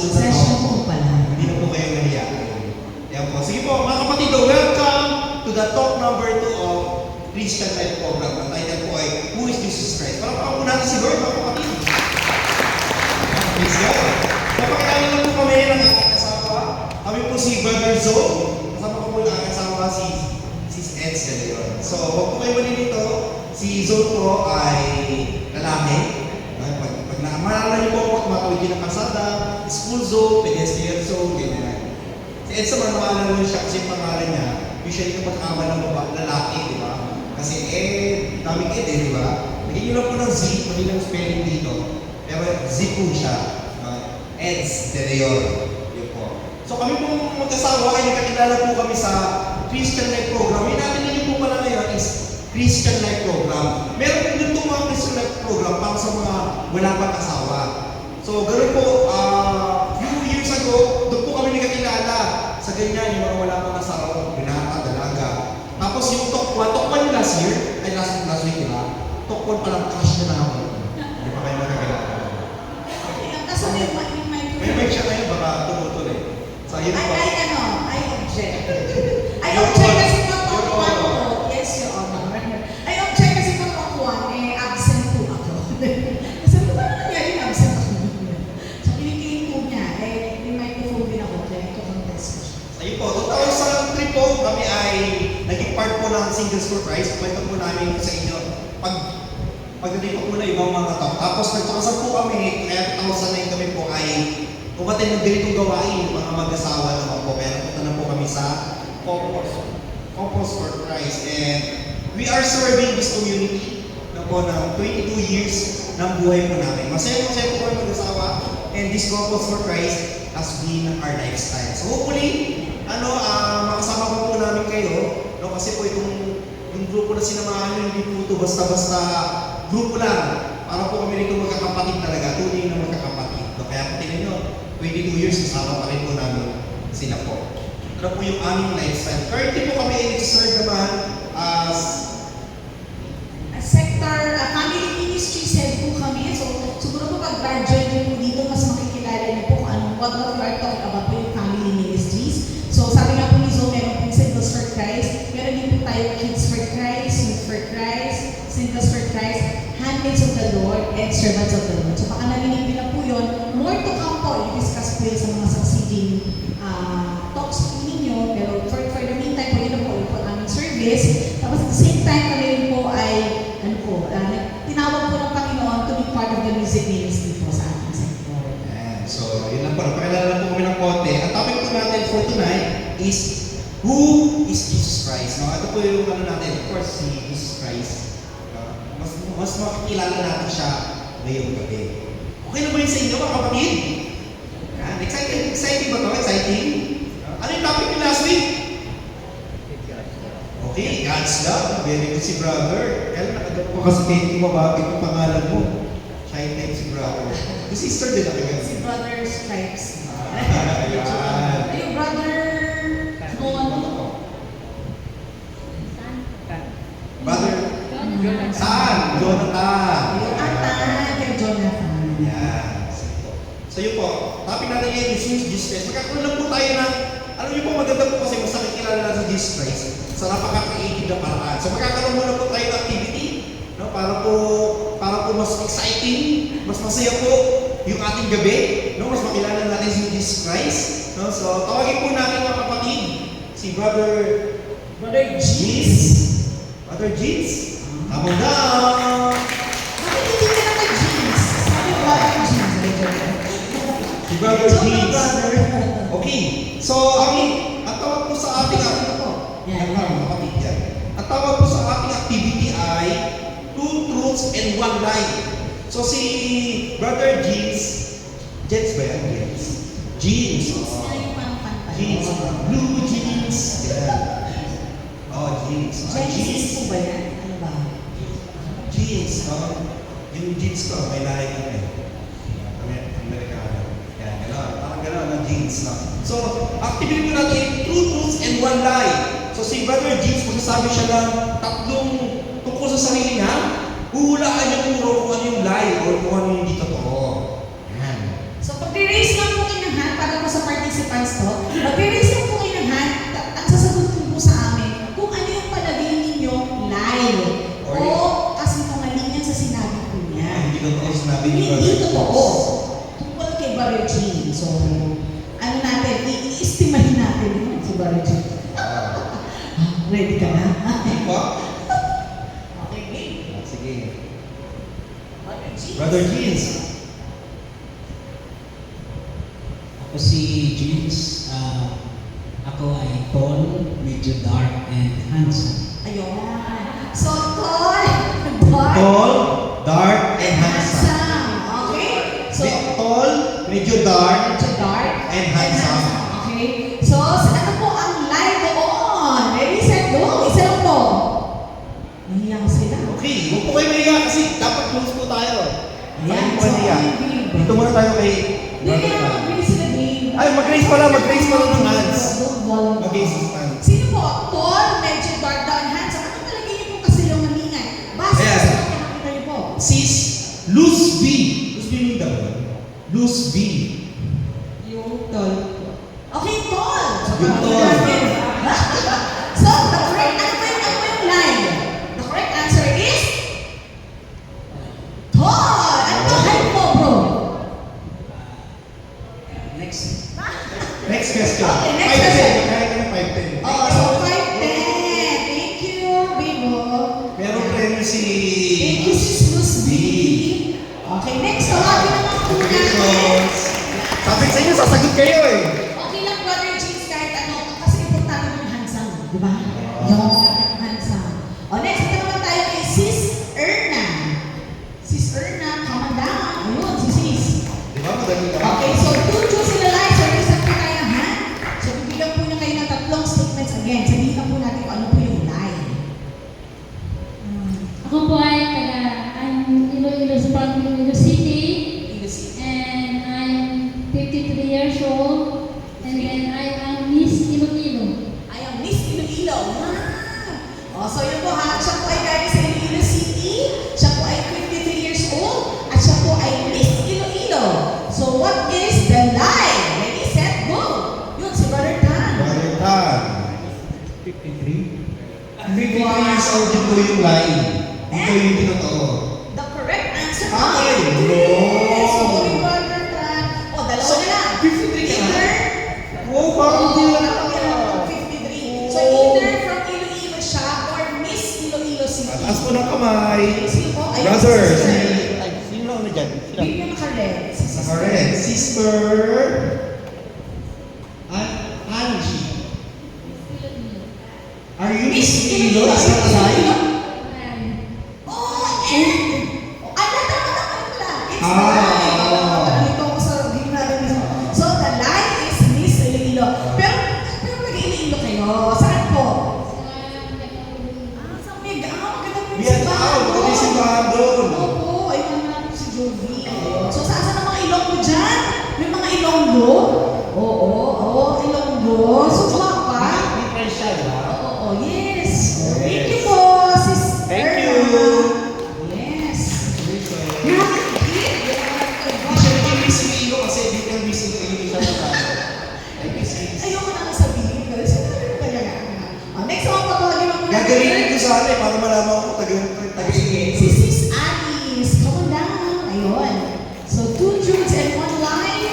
susunod na Session to. po pala. Hindi na po kayo nahiya. Yan po. Sige po, mga kapatid, welcome to the talk number 2 of Christian Life Program. Ang title po ay, Who is Jesus Christ? Parang po natin si Lord, mga kapatid. Praise God. Napakilala lang po kami ng aking asawa. Kami po si Brother Zoe. Kasama ko po ng aking asawa si Eds de Leon. So, huwag po kayo malilito. Si Zoe po ay lalaki. Pag nakamaalala niyo po ako, tumatawid din ng kalsada, school zone, pedestrian zone, ganyan. Si Eds naman, maalala niyo siya kasi yung pangalan niya, usually kapag ama ng lalaki, di ba? Kasi daming Ed di ba? Nagiging lang po ng Z, mali lang spelling dito. Pero Z po siya. Eds de Leon. Yun po. So kami pong magkasawa ay nakakilala po kami sa Christian Life Program. Yung natin ninyo po pala ngayon is Christian Life Program. Meron po dito mga Christian Life Program para sa mga wala pang asawa. So ganoon po, few years ago, doon po kami nakakilala sa ganyan, yung mga wala pang asawa, binata, dalaga. Tapos yung top 1 last year, ay last week diba? Top 1 palang crush na namin. Hindi pa kayo nakakilala. Kaso May mic siya kayo, baka tumutol eh. So, yun po. I object. I object kasi pagpakuan ko. Yes, Your Honor. I object kasi pagpakuan, absent po ako. Sabi ko, paano nangyari absent ako? So, kinikiling po niya, may microphone din ako, kaya ito contest ko siya. Ayun po, 2003 po, kami ay naging part po ng Singles for Christ. Kwento po namin sa inyo. Pagdating po muna ibang mga tao. Tapos nagpakasal po kami, kaya 2009 kami po ay umatin ng ganitong gawain, mga mag-asawa naman po. Kaya napunta na po kami sa Couples for Christ. And we are serving this community na po ng 22 years ng buhay po namin. Masaya po kami mag-asawa. And this Couples for Christ has been our lifestyle. So hopefully, makasama po namin kayo. No? Kasi po yung grupo na sinamahan nyo, hindi po ito basta-basta grupo lang. Para po kami rito magkakapatid talaga, tunay na magkakapatid. No? Kaya po tingnan nyo, 22 years kasama pa rin po namin sila po. Ito po yung aming lifestyle. Currently po kami ay nag-serve naman as sector, family ministry head po kami. So, siguro po pag-graduate niyo po dito, mas makikilala niyo po kung what we are talking about po yung family ministries. So, sabi nga po ni Zoe, meron po Singles for Christ. Meron din po tayo Kids for Christ, Youth for Christ, Singles for Christ, Handmaids of the Lord, and Servants of the Lord. So, baka narinig nila po yun. More to come po, i-discuss po yun sa mga succeeding talks po ninyo. Pero for the meantime po, yun po ang aming service. Tapos at the same time, kami rin po ay tinawag po ng Panginoon to be part of the music ministry po sa ating sector. So, yun lang po. Napakilala lang po kami ng konti. Ang topic po natin for tonight is, who is Jesus Christ? No? Ito po yung natin, of course, si Jesus Christ. Mas makikilala natin siya ngayong gabi. Okay na ba yun sa inyo, mga kapatid? Yan. Exciting ba ito? Exciting? Ano yung topic yung last week? Okay, God's love. Very good si brother. Kaya nakagap ko kasi kayo mabagay yung pangalan mo. Shy type si brother. Yung sister din ako yun. Si Brother Stripes. Ayan. Ayun, Brother Brother San, Jonathan. Kay Jonathan. Yan. So yun po, topic natin ngayon is Jesus Christ. Magkakaroon lang po tayo ng, alam niyo po maganda po kasi mas nakikilala natin sa Jesus Christ sa napaka-creative na paraan. So magkakaroon muna po tayo ng activity, no? Para po mas exciting, mas masaya po yung ating gabi, no? Mas makilala natin si Jesus Christ. No? So tawagin po natin mga kapatid, si Brother Jeans. Brother Jeans, come on down! Bakit hindi ka naman jeans? Sabi ko, Brother Jeans. Si Brother Jeans. Okay, so ang tawag po sa ating ang tawag po sa ating activity ay two truths and one lie. So si Brother Jeans ba yan? Jeans. Jeans. Blue jeans. Yeah. Jeans. Genesis po ba yan? Ano ba? Jeans, no? Yung jeans ko, may lahi kami. Amerikano. Yan, gano'n. Parang gano'n ang jeans, no? So, activity mo natin, two truths and one lie. So, si Brother Jeans, magsasabi siya ng tatlong tungkol sa sarili niya, huhulaan niya puro kung ano yung lie or kung ano yung hindi totoo. Yan. So, pag-raise lang po kayo ng participants to. Mag-raise lang po kayo ng hand. Ang sasagot po sa amin kung ano yung palagay ninyong lie. O kasinungalingan sa sinabi po niya. Hindi ko ito sinabi ni Hindi Brother totoo. James. Tungkol kay Brother Jean. So, ano natin, i-estimahin natin yun si Brother Jean. Ready ka na? Diba? Okay, game. Sige. Brother Jean. Brother Jeans. Ako si James. Ako ay tall, medyo dark, and handsome. Ayun. So, tall, dark, Tall, dark, and handsome. Okay? So, Tall, medyo dark, medyo dark, and handsome. Okay? So, ano po ang lie doon? Ready, set, go. Isa lang po. Nahiya ko sila. Okay, huwag po kayo mahiya kasi dapat close po tayo. Ayan, Huwag po kayo mahiya. Dito muna tayo kay Hindi kaya mag-raise sila, Dave. Ay, mag-raise pala ng hands. Don't volunteer. Mag-raise ng hands. Sino po? Tall, medyo dark, down, handsome. Ano talaga niyo po kasi yung maningan? Basta Ayan. sa mga nakita niyo po. Sis, loose V. Loose V yung daw. Loose V. Yung tall. Okay, tall. So, Yung parang tall. natin. So, the correct, ano ba yung line? The correct answer is tall. Ano ba height mo, bro? Next. Next question. Okay, next 5'10". question. Kaya ka ng 5'10". Oh, so 5'10". Thank you, Bibo. Meron premyo si... Thank you, Sis Luz B. Okay, next. Tawagin naman po natin. Congratulations. Sabi sa inyo, sasagot kayo eh. Okay lang, Brother James, kahit ano, kasi importante yung handsome, di ba? Yung handsome. O, next, ito naman tayo kay Sis Erna. Sis Erna, come on down. Ayun, si Sis. Di ba? Madali ka. Okay, so two choose in the line. So, reset po tayo ng hand. So, bibigyan po niya kayo ng tatlong statements again. Sabihin po natin kung ano po yung line. Ako po ay I'm Iloilo from Iloilo City, English. and I'm 53 years old, and then I am Miss Iloilo. I am Miss Iloilo. Oh, so yun po ha. Siya po ay galing sa Iloilo City. Siya po ay 53 years old. At siya po ay Miss Iloilo. So what is the lie? Ready, set, go. Yun, si Brother Tan. Brother Tan. 53 years old din po yung line. Ito yung tinotoo. The correct answer Ay, is... no. Sorry, Brother Tan. O, dalawa na lang. 53 ka na? Either... Oh, parang hindi Oo, lang parang ako. hindi lang 53. So either from Iloilo siya or Miss Iloilo City. Taas po ng kamay. Sino po? Ayun, Brother, si si... Sister. Ay, sino na una dyan? Sino? Bigyan yung naka-red. Si Sister. Naka-red. Sister... Angie. Are you Miss Iloilo? Is that a lie? Oh, and... Ay, tama pala. It's the Ah, lie. oo. Nalito ko sa gimnado mismo. So, the lie is Miss Iloilo. Pero nag-Iloilo kayo. Saan po? Sa Mega. Maganda po yung Vietnam. Maganda yung simbahan doon. Opo, ay naman si Jovi. So, saan ang mga Ilonggo dyan? May mga Ilonggo? Oo, Ilonggo. So, pa. May price siya, di ba? Oo, yes. Thank you po, Sis Thank Erna. you. Yes. Hindi You siya naging Miss Iloilo kasi hindi ka Miss Iloilo siya na Ay, Miss Iloilo. Ayoko na sabihin kasi talaga. Next one, patawagin mo muna. Gagalingin ko sana eh, para malaman ko taga-Iloilo. Si Sis Alice, come on down. Ayun. So, 2 truths and 1 lie.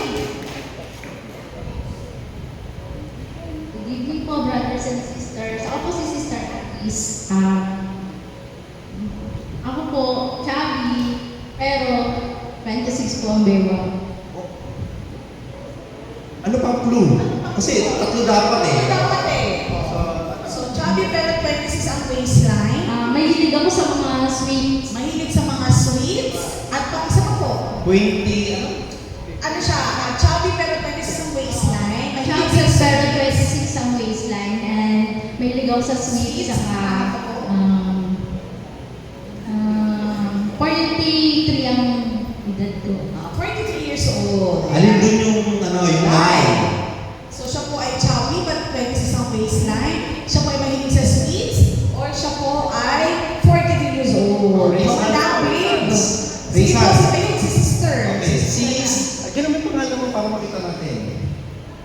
Good evening po, brothers and sisters. Ako po si Sister Alice. Ako po, chubby, pero 26 po ang bewa. Ano pang clue? Kasi tatlo dapat eh. Ano dapat eh? So, chubby pero 26 ang waistline. Mahilig ako sa mga sweets. Mahilig sa mga sweets. At pang isa pa po. 20, ano? Ano siya? Chubby pero 26 ang waistline. Mahilig Chubby, sa pero sweets. 26 ang waistline, and mahilig ako sa sweets, saka 43 ang edad ko. 43 years old. Alin dun yung, ano, yung line? So, siya po ay chubby but 26 ang waistline. Siya po ay mahilig sa sweets. Or siya po ay 43 years old. Raise Mga hand. babes. Raise Sige po, hand. ayun, si sister. Okay, sis. Ganun may pangalan mo para makita natin.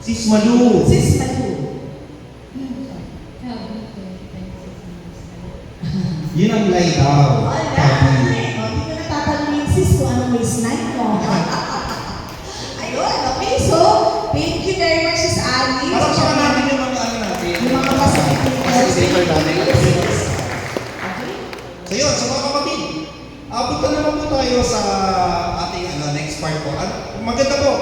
Sis Malu. Sis Malu. Yun ang lie daw. Alright! O, hindi ko natatanungin sis kung anong waistline mo. Ayun, okay. So, thank you very much, Sis Ali. Para pa natin yung mga ano natin. Yung mga facilitator natin. Okay. So yun, sa mga kapatid, punta naman po tayo sa ating next part po. Maganda po,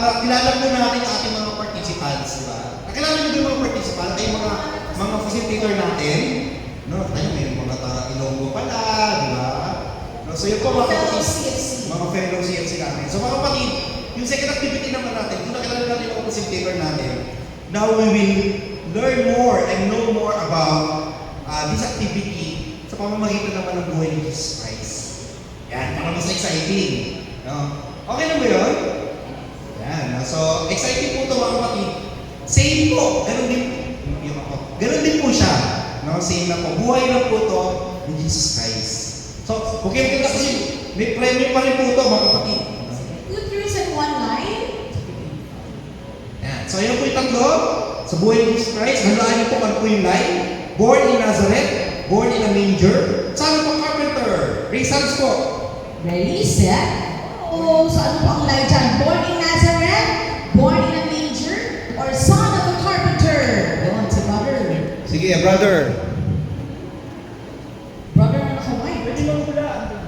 nakilala po natin ang ating mga participants, di ba? Nakilala niyo yung mga participants, ay mga facilitator natin. No, tayo may mga Ilonggo pala, di ba? No, so yun po mga Fellow kapatid, CFC. mga fellow CFC natin. So mga kapatid, yung second activity naman natin, kung nakilala natin yung mga facilitator natin, now we will learn more and know more about this activity sa pamamagitan naman ng buhay ni Jesus Christ. Yan, para mas exciting. No? Okay na ba yun? Yan. So, exciting po ito mga kapatid. Same po. Ganun din po. Ganun din po siya. No? Same na po. Buhay na po ito ni Jesus Christ. So, okay po kasi may premium pa rin po ito mga kapatid. Two truths and one lie. Yan. So, ayan po yung tatlo. Sa buhay ni Jesus Christ, halaan niyo po ano po yung lie. Born in Nazareth, born in a manger, son of a carpenter. Raise hands po. Ready, set. Oh, so ano po ang lie dyan? Born in Nazareth, born in a manger, or son of a carpenter? Yun, si brother. Sige, brother. Brother na nakaway.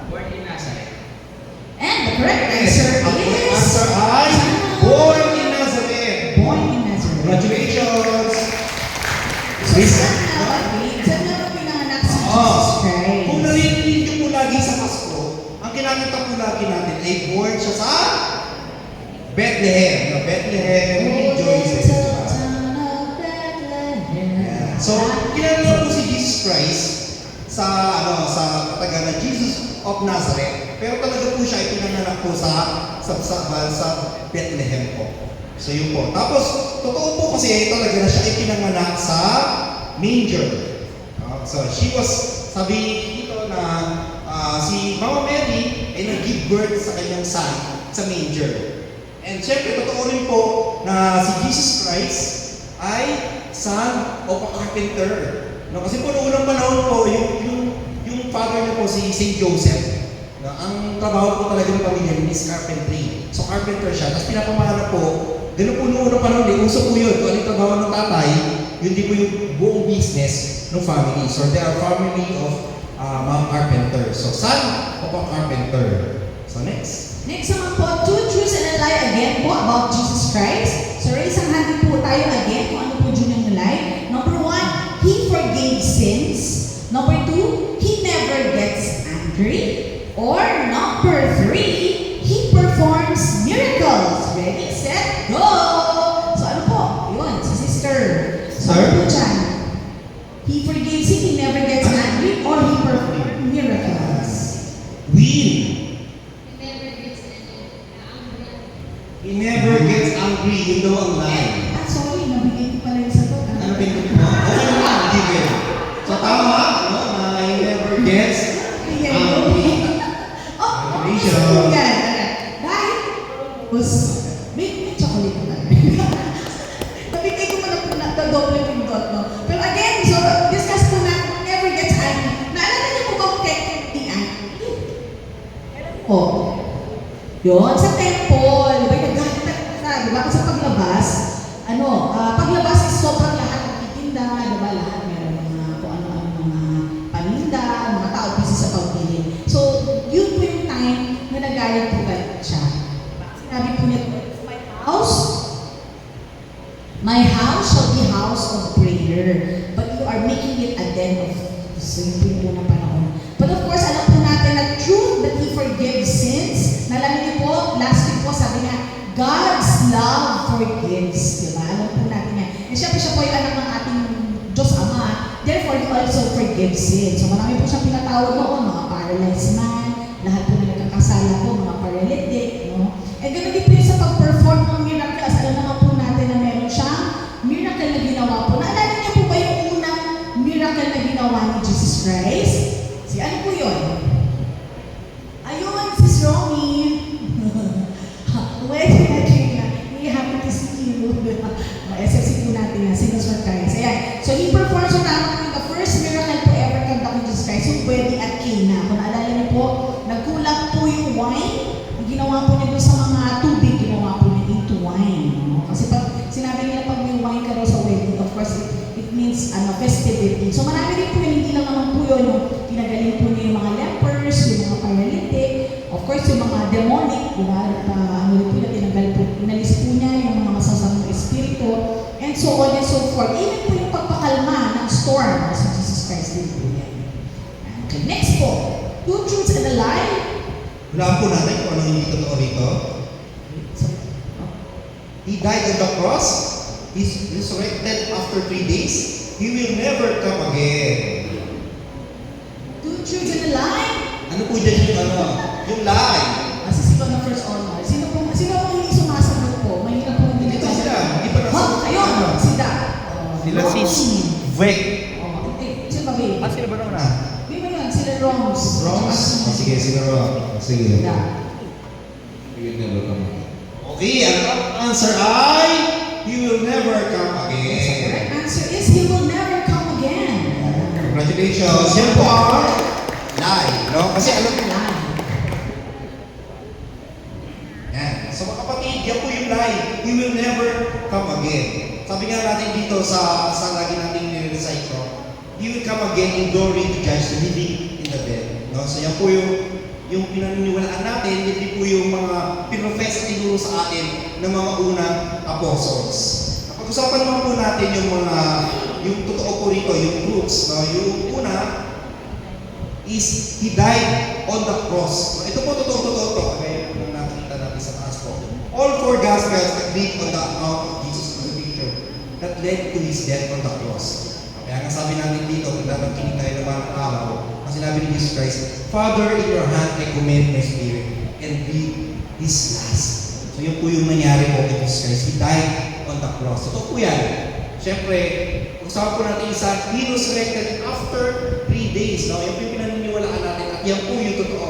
Born in Nazareth. And the correct answer Ang is... answer ay born in Nazareth. Born in Nazareth. Congratulations. So, saan na pinanganak si Jesus Christ? Kung narinig niyo po lagi sa Pasko, ang kinakita po lagi natin ay born siya sa Bethlehem. No, Bethlehem, rejoices. Yeah. So, kilala po si Jesus Christ sa katagalan Jesus of Nazareth. Pero talaga po siya ay pinanganak po sa Bethlehem po. So yun po. Tapos, totoo po kasi talaga na siya ay pinanganak sa manger. So she was, sabi dito na si Mama Mary ay nag-give birth sa kanyang son sa manger. And syempre, totoo rin po na si Jesus Christ ay son of a carpenter. No, kasi po noong unang panahon po, yung father niya po si St. Joseph. No, ang trabaho po talaga ng pamilya niya is carpentry. So carpenter siya. Tapos pinapamahala po, ganun po noong unang panahon, uso po yun. Kung ano yung trabaho ng tatay, yun din po yung buong business ng family. So they are family of mga carpenter. So son of a carpenter. So next. Next naman po, two truths and a lie again po about Jesus Christ. So raise ang hand po tayo again kung ano po dyan yung lie. Number one, He forgave sins. Number two, He never gets angry. Or number three, He performs miracles. Ready, set, go! So ano po? Yun, si sister. So Sir? ano po dyan? He forgives sin, He never gets angry, or He performs miracles. Will. He never gets angry. He never gets angry. Yun daw ang lie. Sorry, nabigay ko pala yung sagot. Ano pinag mo? Okay naman, given. So tama, no? Na he never gets angry. Congratulations! Dahil, may chocolate na. Nabigay ko muna po na double pindot, no? Pero again, so discuss po na never gets angry. Naalala niyo po ba kung kaya hindi angry? Oh. Yun, sa temple, di ba, nagagalit na, di ba, sa paglabas, paglabas is sobrang lahat ng titinda, di ba, lahat meron mga, kung ano-ano mga paninda, mga tao busy sa pagbili. So, yun po yung time na nagalit po siya. Sinabi po niya, my house shall be house of prayer, but you are making it a den of thieves. So, yun po yung unang panahon. But of course, alam po natin na true that He forgives sins. Nalaman niyo po, last week po, sabi niya, God's love forgives. Diba? Alam po natin yan. And syempre siya po yung anak ng ating Diyos Ama. Therefore, He also forgives sins. So marami po siyang pinatawag noon, mga paralyzed man, lahat po na nagkakasala po, mga paralytic. No? And ganoon din po yung sa pag-perform ng miracles. Alam naman po natin na meron siyang miracle na ginawa po. Naalala niyo po ba yung unang miracle na ginawa ni Jesus Christ? Ano po yun? Ayun, Sis Romy. Wait, we happy to see you. niya doon sa mga tubig, ginawa po niya into wine. No? Kasi pag sinabi nila pag may wine ka daw sa wedding, of course, it means festivity. So marami din po yun, hindi lang naman po yun, yung pinagaling po niya yung mga lepers, yung mga paralytic, of course, yung mga demonic, diba? Ano rin po niya, tinanggal po, inalis po niya yung mga masasamang espiritu, and so on and so forth. Even po yung pagpakalma ng storm, si Jesus Christ din po yan. Okay, next po, two truths and a lie. Hulaan po natin kung anong hindi totoo rito. He died on the cross. He's resurrected after 3 days. He will never come again. Two truths and a lie. Ano po dyan yung ano? Yung lie. Kasi si na first honor. Sino po hindi sumasagot po? Mahirap po hindi Dito sila. Hindi pa nasa... Oh, ayun! Sida. Sila sis. Vec. Oh, sino ba ba? Sila ba naman Di ba yun? Sila Roms. Roms? Sige, sila Roms. Sige. Sida. Okay, ang answer ay, He will never come The again. correct answer is He will never come again. Congratulations. Yan po ang lie. No? Kasi alam mo, Lie. yan. So mga kapatid, yan po yung lie. He will never come again. Sabi nga natin dito sa lagi nating nire-recite ko, He will come again in glory to judge the living and the dead. No? So yan po yung pinaniniwalaan natin, hindi po yung mga pinrofess at tinuro sa atin ng mga unang apostles. Pag-usapan naman po natin yung totoo po rito, yung roots. No? Yung una is He died on the cross. Ito po totoo to. Kaya kung nakikita natin sa taas po. All four Gospels agreed on the account of Jesus' crucifixion that led to His death on the cross. Kaya nga sabi natin dito, kung dapat kinig tayo ng mga araw, ang sinabi ni Jesus Christ, Father, in your hand I commend my spirit, and breathe His last. So yun po yung nangyari po kay Jesus Christ. He died on the cross. Totoo po yan. Siyempre, usapan po natin isa, He resurrected after 3 days. No? Yan po yung pinaniniwalaan natin at yan po yung totoo.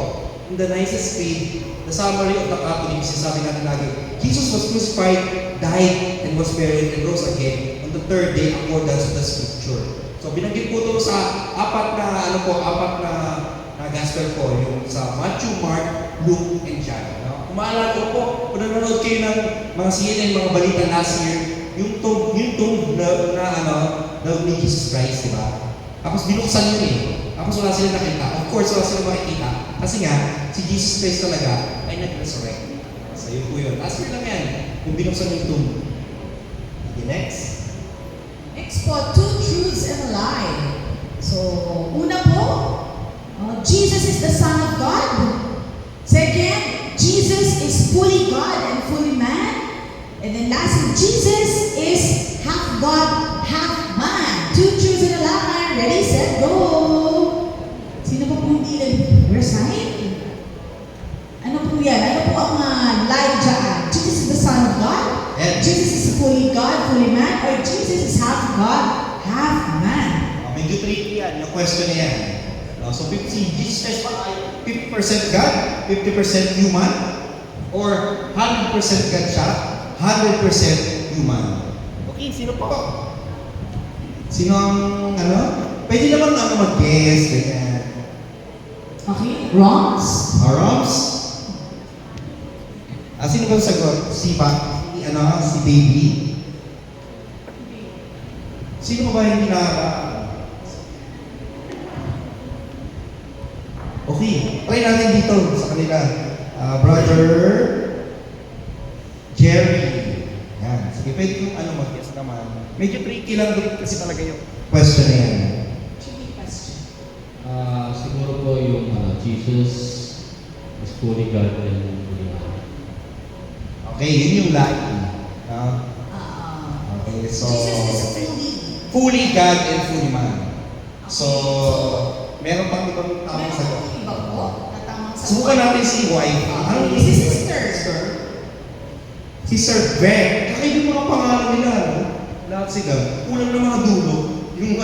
In the nicest creed, the summary of the Catholic, sinasabi natin lagi, Jesus was crucified, died, and was buried, and rose again on the third day accordance to the Scripture. So binanggit po ito sa apat na gospel po, yung sa Matthew, Mark, Luke, and John. No? Kung maalala ko po, kung nanonood kayo ng mga CNN, mga balita last year, yung tomb na ni Jesus Christ, di ba? Tapos binuksan yun eh. Tapos wala sila nakita. Of course, wala sila makikita. Kasi nga, si Jesus Christ talaga ay nag-resurrect. So yun po yun. Last year lang yan, yung binuksan yung tomb. Okay, next. Next po, two truths and a lie. So, una po, Jesus is the Son of God. Second, Jesus is fully God and fully man. And then lastly, Jesus is half God, half man. Two truths and a lie. Ready, set, go! Sino pa po hindi nag-recite? Ano po yan? Ano po ang lie dyan? Jesus is the Son of God? And Jesus is fully God, fully man? Or Jesus is half God, half man? medyo tricky yan, yung question na yan. So si Jesus Christ pa ay 50% God, 50% human, or 100% God siya, 100% human. Okay, sino pa? Sino ang Pwede naman mag-guess, ganyan. Okay, wrongs? Arams? Sino ba sagot? Si baby? Sino ba hindi Okay, try natin dito sa kanila. Brother Jerry. Yan. Sige, pwede kong mag-guess naman. Medyo tricky lang din kasi talaga yung question na yan. Tricky question. Siguro po yung Jesus is fully God and fully man. Okay, yun yung lie. Okay, so Jesus is fully God and fully man. So, meron pang ibang tamang Meron sagot. po iba po na tamang sagot. Subukan natin si wife. Si sister. Si Sir Beck. Kakaiba yung mga pangalan nila. No? Lahat sila. Kulang ng mga dulo. Yung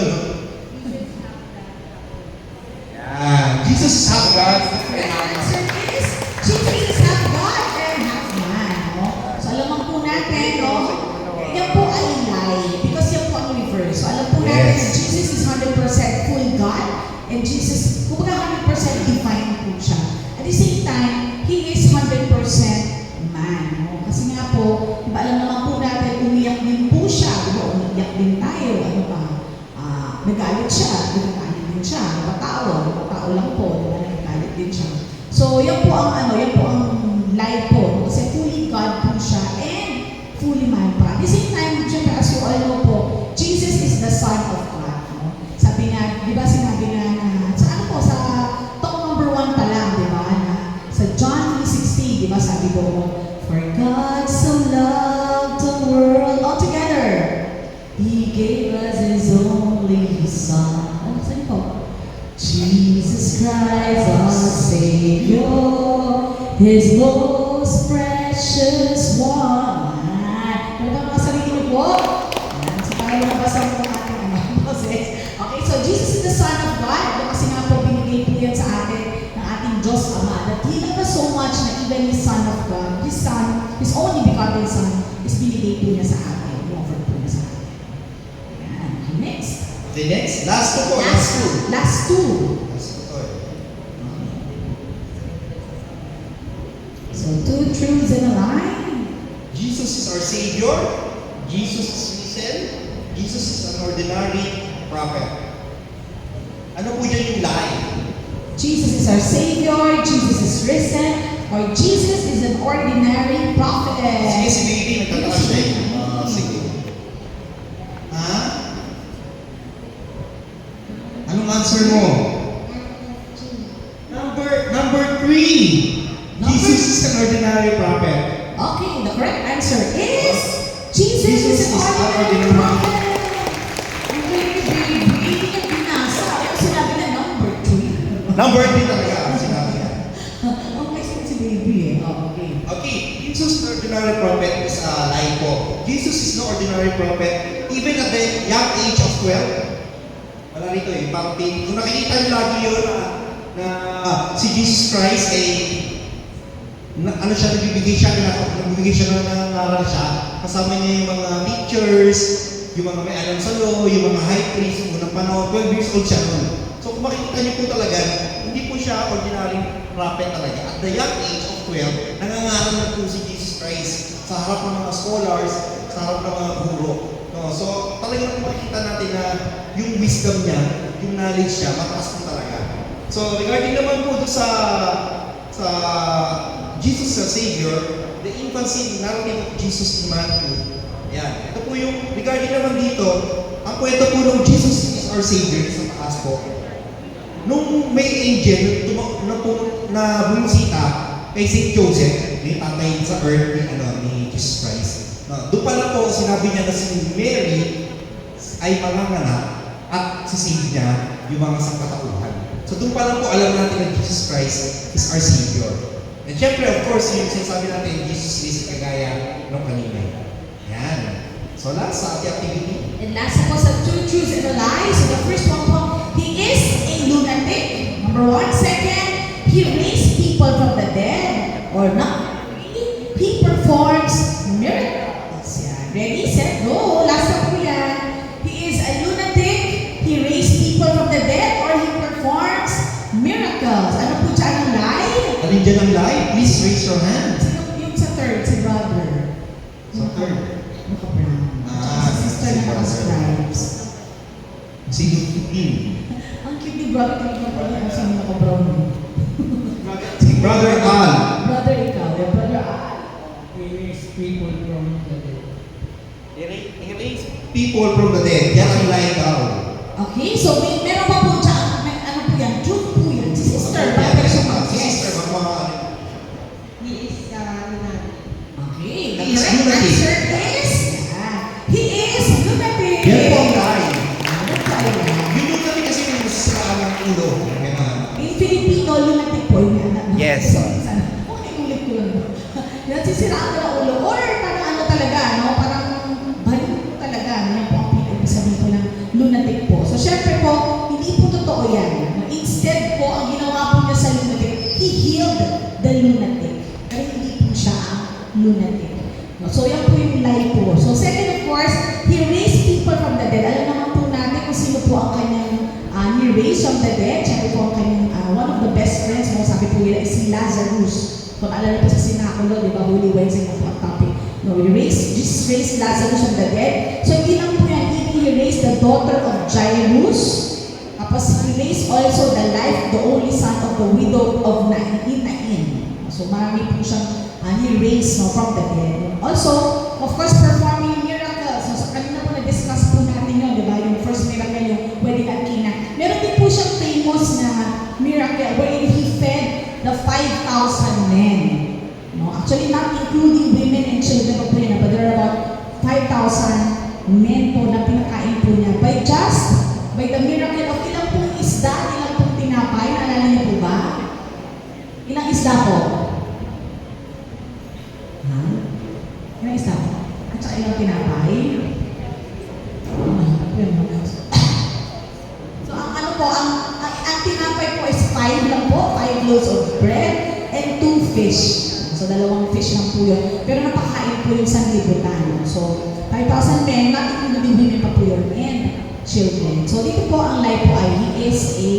Yan. Jesus is half God. The answer is, Jesus is half God and half man. No? So alam po natin, no? Yan po ay lie. Because yan po ang reverse. So alam po natin, Yes. Jesus is 100% full God and Jesus, kumbaga 100% divine po siya. At the same time, He is 100% His most precious one. Ano ba mga sarili niyo po? Yan. So, para lumabas ang po ating boses. Okay, so Jesus is the Son of God. Ito kasi nga po binigay po yan sa atin ng ating Diyos Ama. That He loved us so much na even His Son of God, His Son, His only begotten Son, is binigay po niya sa atin. I-offer po niya sa atin. Yan. Okay, next. Okay, next. Last two po. Last two. Last two. Last two to. So, two truths and a lie. Jesus is our Savior. Jesus is risen. Jesus is an ordinary prophet. Ano po dyan yung lie? Jesus is our Savior, Jesus is risen, or Jesus is an ordinary prophet. Sige, si baby, nagtataka siya eh. Sige. Ha? Anong answer mo? Number three. Jesus is an ordinary prophet. Okay, the correct answer is Jesus is an ordinary prophet. Hindi ka binasa. Pero sinabi na number 3. Number three talaga ang sinabi niya. Okay, si baby eh. Oh, okay. Okay, Jesus is an ordinary prophet is a lie po. Jesus is no ordinary prophet. Even at the young age of 12, wala rito eh, parang kung nakikita niyo lagi yun na si Jesus Christ ay ano siya, nagbibigay siya ng nangaral siya. Kasama niya yung mga teachers, yung mga may alam sa law, yung mga high priest, yung unang panahon, 12 years old siya noon. So kung makikita niyo po talaga, hindi po siya ordinary prophet talaga. At the young age of 12, nangangaral na po si Jesus Christ sa harap ng mga scholars, sa harap ng mga guro. No? So talagang makikita natin na yung wisdom niya, yung knowledge niya, mataas po talaga. So regarding naman po doon sa Jesus the Savior, the infancy narrative of Jesus in Matthew. Yan. Ito po yung, regarding naman dito, ang kwento po ng Jesus is our Savior sa taas po. Nung may angel na bumisita kay St. Joseph, may tatay sa earth ni Jesus Christ. Doon pa lang po sinabi niya na si Mary ay manganganak at sisave niya yung mga sangkatauhan. So doon pa lang po alam natin na Jesus Christ is our Savior. And syempre, of course, yung sinasabi natin, Jesus is kagaya ng kanina. Yan. So last sa ating activity. And last po sa two truths and a lie. So the first one po, he is a lunatic. Number 1. Second, he raised people from the dead. Or not. He performs miracles. Yan. Ready, set, go. Last na po yan. He is a lunatic. He raised people from the dead. Or he performs miracles. Ano po dyan ang lie? Alin dyan ang lie? Please raise your hand. Sino yung sa third? Si brother. Sa third. Naka-brown. Ah, Si sister si na brother. naka-stripes. Si Lutin. Ang cute ni brother talaga pala kung sino naka-brown. Si Brother Al. Brother ikaw, eh, brother Al. We raise people from the dead. He raised people from the dead. Yan ang lie daw. Okay, so meron pa po dyan, ano po yan, truth po yan. Si sister, bakit siya mag Si sister, magmama. He is lunatic. Okay, the He is correct lunatic. answer is, he is lunatic. Yan po ang lie. Ano po yan? Yung lunatic kasi yung nasisiraan ng ulo. Ganun. In Filipino, lunatic po yung anak. Yes. Okay, ulit ko lang. Nasisiraan ko ng ulo. Or parang ano talaga, no? Parang balik po talaga. Yan po ang pinag sabihin ko ng lunatic po. So, syempre po, hindi po totoo yan. No? Instead po, ang ginawa po niya sa lunatic, he healed the lunatic. Pero hindi po siya ang lunatic. No? So, yan po yung lie po. So, second, of course, he raised people from the dead. Alam naman po natin kung sino po ang kanyang ni-raise from the dead. Siyempre po ang kanyang, one of the best friends mo, sabi po nila, is si Lazarus. Kung alala po sa sinakulo, di ba, Holy Wednesday na po ang topic. No, Jesus raised Lazarus from the dead. So, hindi lang po yan, he raised the daughter of Jairus. Tapos, he raised also the life, the only son of the widow of Nain. So, marami po siyang ni-raise from the dead. Also, of course, performing miracles. So, kanina po na-discuss po natin yun, di ba? Yung first miracle, yung wedding at Cana. Meron din po siyang famous na miracle wherein he fed the 5,000 men. No? Actually, not including women and children po yun, but there are about 5,000 men po na pinakain po niya by the miracle of ilang pong isda, ilang pong tinapay. Naalala niyo po ba? Ilang isda po? Yung isa. At saka ilang tinapay. So, ang ano po, ang tinapay po is 5 lang po, 5 loaves of bread and 2 fish. So, 2 fish lang po yun. Pero napakain po yung sanlibutan. So, 5,000 men, not including women pa po yun, and children. So, dito po ang life po ay, he is a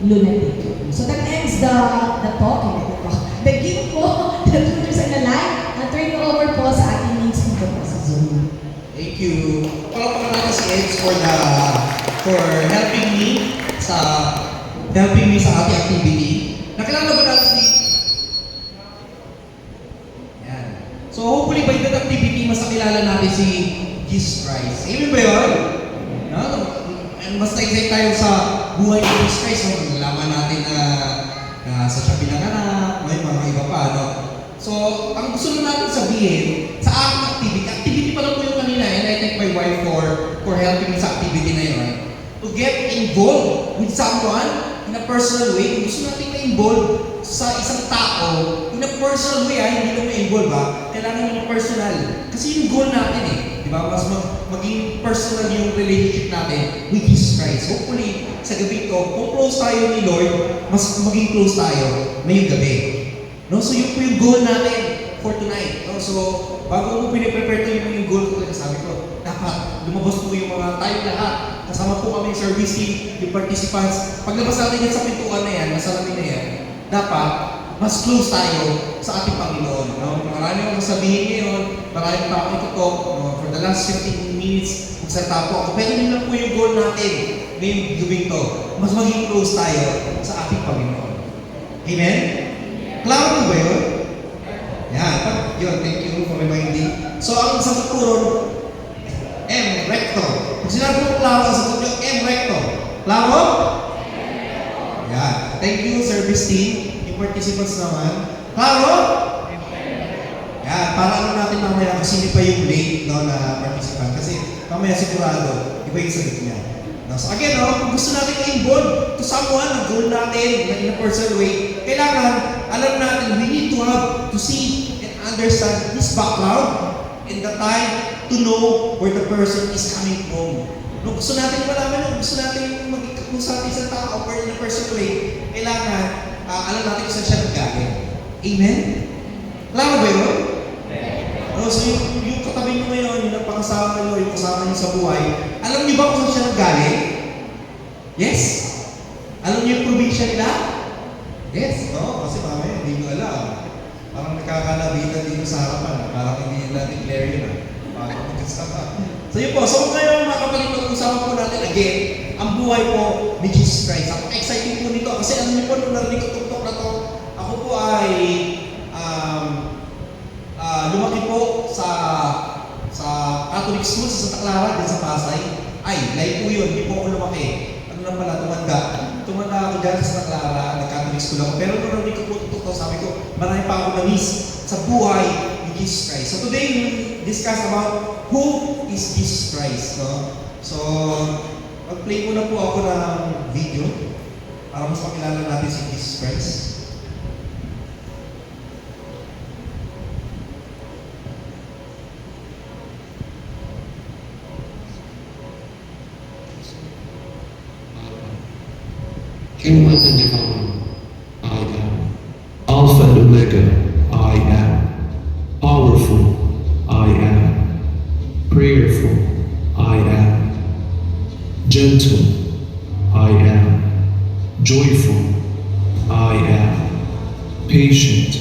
lunatic. So, that ends the talk. The gift po, the tutors and the life. I'll turn you over po sa ating needs dito po sa Zoom. Thank you. Palakpakan natin si Eds for helping me sa ating activity. Nakilala ba natin si... Yan. So hopefully by that activity, mas nakilala natin si Jesus Christ. Amen ba yun? No? Mas na-excite tayo sa buhay ni Jesus Christ. No? Nalaman natin na sa siya pinanganak, may mga iba pa. No? So, ang gusto na natin sabihin sa aking activity pa lang po yung kanina, and I thank my wife for helping me sa activity na yun. To get involved with someone in a personal way. Kung gusto natin na-involve sa isang tao in a personal way, hindi lang ma-involve kailangan yung personal. Kasi yung goal natin di ba? Mas maging personal yung relationship natin with Jesus Christ. Hopefully, sa gabi ito, kung close tayo ni Lord, mas maging close tayo ngayong gabi. No? So yun po yung goal natin for tonight. No? So, bago ko piniprepare to yung goal ko, sabi ko, dapat lumabas po yung mga tayo lahat. Kasama po kami yung service team, yung participants. Paglabas natin yan sa pintuan na yan, nasa lamin na yan, dapat mas close tayo sa ating Panginoon. No? Marami akong sasabihin ngayon, marami pa akong itutok. No? For the last 15 minutes, magsalita po ako. Pero yun lang po yung goal natin ngayong gawin to. Mas maging close tayo sa ating Panginoon. Amen? Klaro mo ba yun? Yan. Yun, thank you for reminding. So, ang sagot ko ron, M. Recto. Kung sinabi ko klaro, ang sagot nyo, M. Recto. Klaro? Yan. Thank you, service team. Yung participants naman. Klaro? Yan. Para ano natin mamaya kung sino pa yung late na participant. Kasi mamaya sigurado, iba yung sagot niya. So again, kung gusto natin i-involve to someone, ang goal natin in a personal way, kailangan, alam natin, we need to have to see and understand his background and the time to know where the person is coming from. Kung gusto natin malaman, kung gusto natin maging sa ating isang tao or in a personal way, kailangan, alam natin kung saan siya naggaling. Amen? Klaro ba yun? So yung katabi nyo ngayon, yung napakasama nyo, yung kasama nyo sa buhay, alam niyo ba kung saan siya naggaling? Yes? Alam niyo yung probinsya nila? Yes, no? Kasi mamaya, hindi nyo alam. Parang nakakalabitan dito sa harapan. Parang hindi nila declare yun. Parang magkasama. So yun po. So ngayon mga kapatid, pag-usapan po natin again, ang buhay po ni Jesus Christ. Ang exciting po nito. Kasi alam niyo po, nung narinig ko tuktok na to, ako po ay lumaki po sa Catholic School sa Santa Clara, din sa Pasay. Ay, live po yun, hindi po ako lumaki. Ano na pala, tumanda ako dyan sa Santa Clara, nag-Catholic School ako. Pero nung narinig ko po ito, sabi ko, marami pa ako na-miss sa buhay ni Jesus Christ. So today, we'll discuss about who is Jesus Christ. No? So, mag-play muna po ako ng video para mas makilala natin si Jesus Christ. Human and divine, I am. Alpha and Omega, I am. Powerful, I am. Prayerful, I am. Gentle, I am. Joyful, I am. Patient,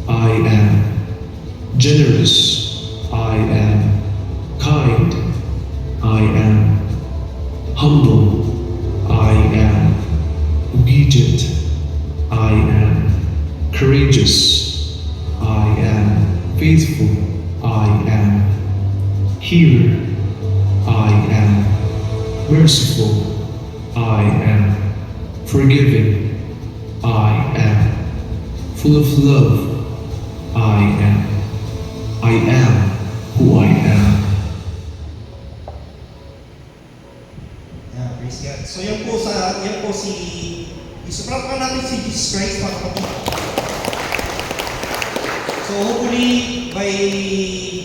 I am. Generous, I am. Kind, I am. Humble, I am. Obedient, I am. Courageous, I am. Faithful, I am. Healer, I am. Merciful, I am. Forgiving, I am. Full of love, I am. I am who I am. Yeah, praise God. So yan po si isuprap natin si Jesus Christ para kapag. So hopefully by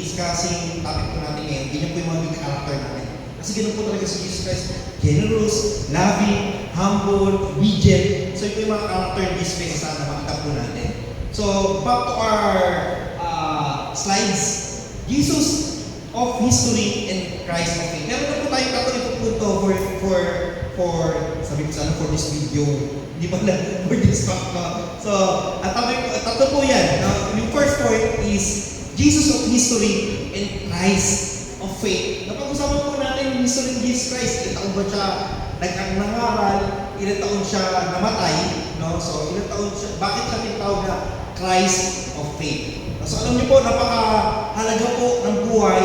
discussing topic po natin ngayon, ganyan po yung mga big character natin. Kasi ganun po talaga si Jesus Christ. Generous, loving, humble, obedient. So, ito yung mga character in this space na makita po natin. So, back to our slides. Jesus of history and Christ of faith. Meron na po tayong katoliko punto for sabi ko sana for this video. Hindi ba na for this talk na. So, at tatlo po yan. Yung first point is Jesus of history and Christ of faith. Napag-usapan po natin yung history of Jesus Christ. Ilan taon ba siya nag-nangaral? Ilan taon siya namatay? No? So, ilan taon siya, bakit siya tinatawag na Christ of faith? So, alam niyo po, napakahalaga po ng buhay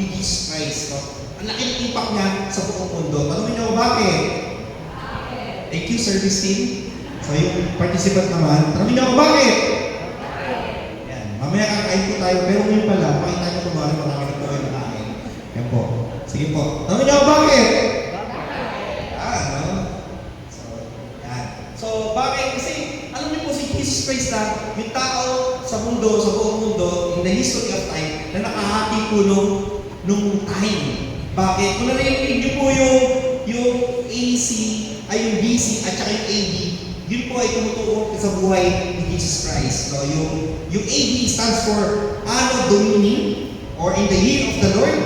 ni Jesus Christ. No? Ang laki ng impact niya sa buong mundo. Tanungin niyo, bakit? Thank you, service team. So, yung participant naman, tanungin niyo, bakit? Yan. Mamaya kakain po tayo, pero ngayon pala, pakita niyo kung marami po kayo nakain. Yan po. Sige po. Tanungin niyo, bakit? Yan, no? So, yan. So, bakit? Kasi, alam niyo po si Jesus Christ na yung tao sa mundo, sa buong mundo, in the history of time, na nakahati po nung time. Bakit? Kung narinig niyo po yung AC, ay yung BC at saka yung AD, yun po ay tumutuon sa buhay ni Jesus Christ. So, yung AD stands for Anno Domini, or in the year of the Lord.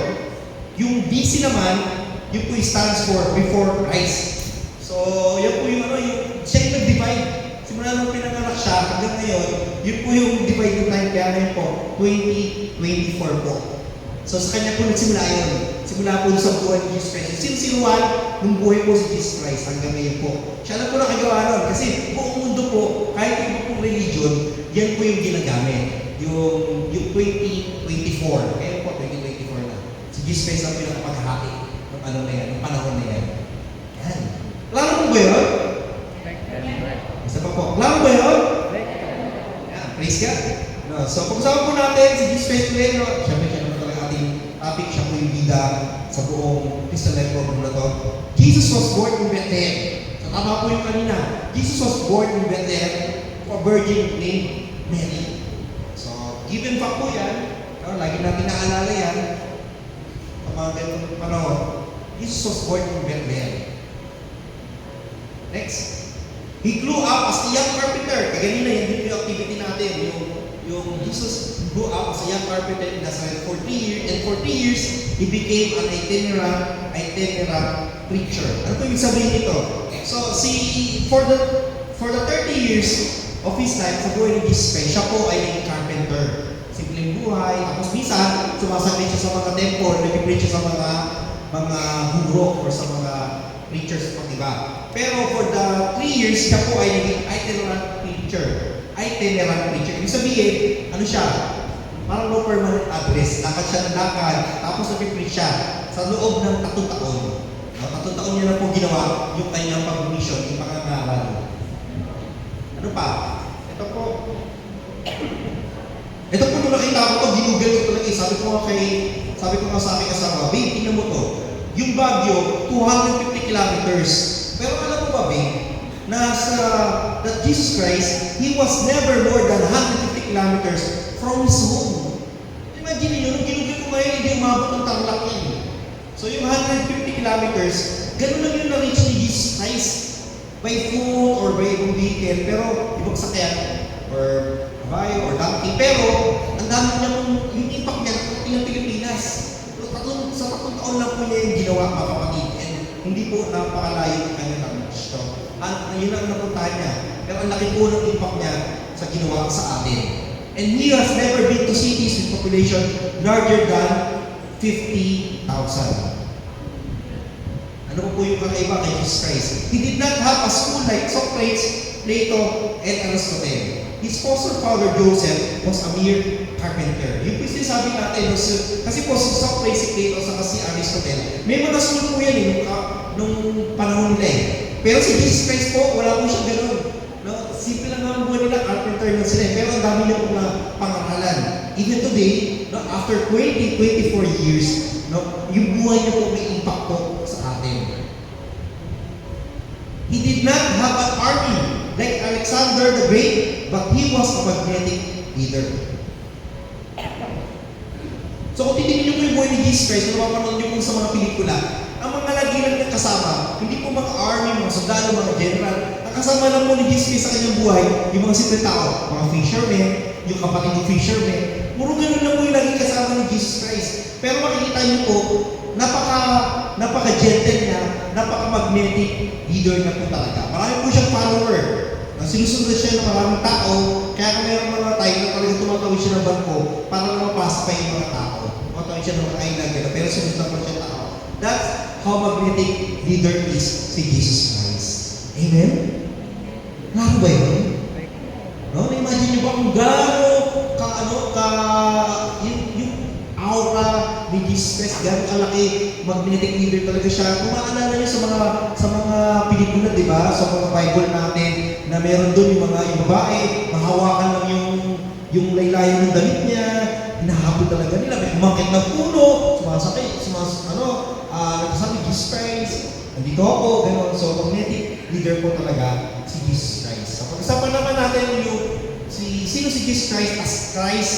Yung BC naman, yun po stands for before Christ. So, yun po yung siya yung nag-divide. Simula nung pinanganak siya hanggang ngayon, yun po yung divide ng time, kaya ngayon po, 2024 po. So sa kanya po nagsimula yun. Simula po sa buhay ni Jesus Christ. Sinsinuhan ng buhay po si Jesus Christ hanggang ngayon po. Siya lang po nakagawa nun. Kasi buong mundo po, kahit iba pong religion, yan po yung ginagamit. Yung 2024. Kaya po, 2024 na. Si Jesus Christ ang pinakapaghati ng ng panahon na yan. Yan. Klaro po ba yun? Isa pa po. Klaro ba yun? Yan. Praise God. No, so pag-usapan po natin si Jesus Christ today, no? Siyempre siya naman talaga ating topic, siya po yung bida sa buong Christian program na to. Jesus was born in Bethlehem. So tama po yung kanina. Jesus was born in Bethlehem for a virgin named Mary. So given fact po yan, no? Lagi natin naalala yan sa mga ganitong panahon. Jesus was born in Bethlehem. Next. He grew up as a young carpenter. Kaganina yung activity natin, yung Jesus grew up as a young carpenter in Nazareth for 3 years, and for 3 years, he became an itinerant preacher. Ano po yung sabihin nito? So, for the 30 years of his life, sa buhay ni Jesus Christ, siya po ay naging carpenter. Simpleng buhay. Tapos minsan, sumasabit siya sa mga temple, nag-preach siya sa mga guro or sa mga preachers pang iba. Pero for the 3 years, siya po ay naging itinerant preacher. Ibig sabihin, ano siya? Parang no permanent address. Lakad siya ng lakad, tapos nag-preach siya sa loob ng 3 taon. 3 taon niya na po ginawa yung kanyang pag-mission, yung pangangaral. Ano pa? Ito po nung nakita ko ito, ginugel ko talaga. Sabi ko nga sa aking asawa, babe, tingnan mo to. Yung Baguio, 250 kilometers. Pero alam mo ba, babe, that Jesus Christ, He was never more than 150 kilometers from His home. Imagine niyo, nung ginugil ko ngayon, hindi umabot ng Tarlac yan. So yung 150 kilometers, ganun lang yung na-reach ni Jesus Christ. By foot or by vehicle, pero ibang sakyan, or babae, or donkey. Pero, ang dami niya yung impact niya ng Pilipinas. Sa 3 taon lang po niya yung ginawa, mga kapatid. And hindi po napakalayo yung kanyang na-reach. So, yun ang napuntahan niya. Pero ang laki po ng impact niya sa ginawa sa atin. And he has never been to cities with population larger than 50,000. Ano po yung kakaiba kay Jesus Christ? He did not have a school like Socrates, Plato, and Aristotle. His foster father Joseph was a mere carpenter. Yung po sinasabi natin, kasi po si Socrates, si Plato, saka si Aristotle, may mga school po yan nung panahon nila eh. Pero si Jesus Christ po, wala po siya gano'n. No? Simple lang ang buhay nila, carpenter lang sila. Pero ang dami niya po na pangaralan. Even today, no, after 24 years, no, yung buhay niya po may impact po sa atin. He did not have an army like Alexander the Great, but he was a magnetic leader. So kung titignan niyo po yung buhay ni Jesus Christ, kung napapanood niyo po sa mga pelikula, ang mga lagi lang na kasama, hindi po mga army, mga sundalo, mga general, ang kasama lang po ni Jesus Christ sa kanyang buhay, yung mga simple tao, mga fishermen, yung kapatid ng fishermen, puro ganun lang po yung laging kasama ni Jesus Christ. Pero makikita niyo po, napaka-gentle niya, napaka-magnetic leader na po talaga. Marami po siyang follower. Sinusunod siya ng maraming tao, kaya kung mayroong mga time na talagang tumatawid siya ng barko para lang mapasok pa yung mga tao. Tumatawid siya ng mga island, gano'n, pero sunod na po siya tao. That's how magnetic leader is si Jesus Christ. Amen? Klaro ba yun? No? Na-imagine niyo ba kung gaano yung aura ni Jesus Christ, gaano kalaki, magnetic leader talaga siya. Kung maalala niyo sa mga pelikula, di ba? Sa mga Bible natin, na meron doon yung babae, mahawakan lang yung laylayan ng damit niya, hinahabol talaga nila, may umakit na puno, sumasakay, nagsasabi, Jesus Christ, nandito ako, gano'n. So, magnetic leader po talaga si Jesus Christ. So, pag-usapan naman natin sino si Jesus Christ as Christ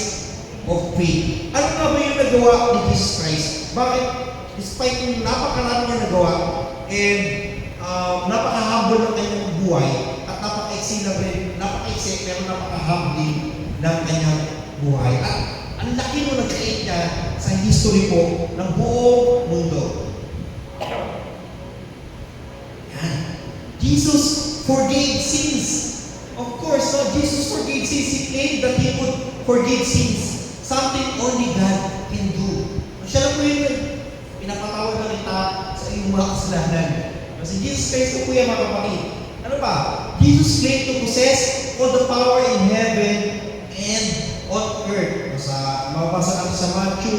of faith. Ano nga ba yung nagawa ni Jesus Christ? Bakit, despite yung napakarami niya nagawa, and napaka-humble ng kanyang buhay, at napaka-exit pero napaka-humble ng kanyang buhay. At ang laki mo nag-create niya sa history po ng buong mundo. Yan. Jesus forgave sins. Of course, Jesus forgave sins. He claimed that He would forgive sins. Something only God can do. Siya lang po yung pinapatawad na kita sa iyong mga kasalanan. Kasi Jesus Christ po yan, mga kapatid. Ano ba? Jesus claimed to possess all the power in heaven and on earth. Mabasa natin sa Matthew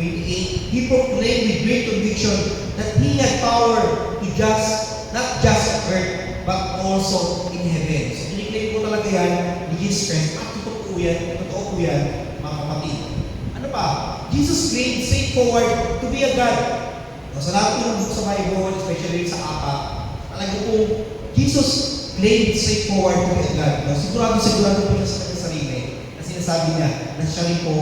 28, He proclaimed with great conviction that He had power to not just on earth, but also in heaven. So, kiniklaim po talaga yan ni Jesus Christ. At totoo po yan, mga kapatid. Ano pa? Jesus claimed straightforward to be a God. Sa lahat po ng book sa Bible, especially sa Apat, talaga po, Jesus claimed straightforward to be a God. Sigurado po siya sa kanyang sarili na sinasabi niya na siya po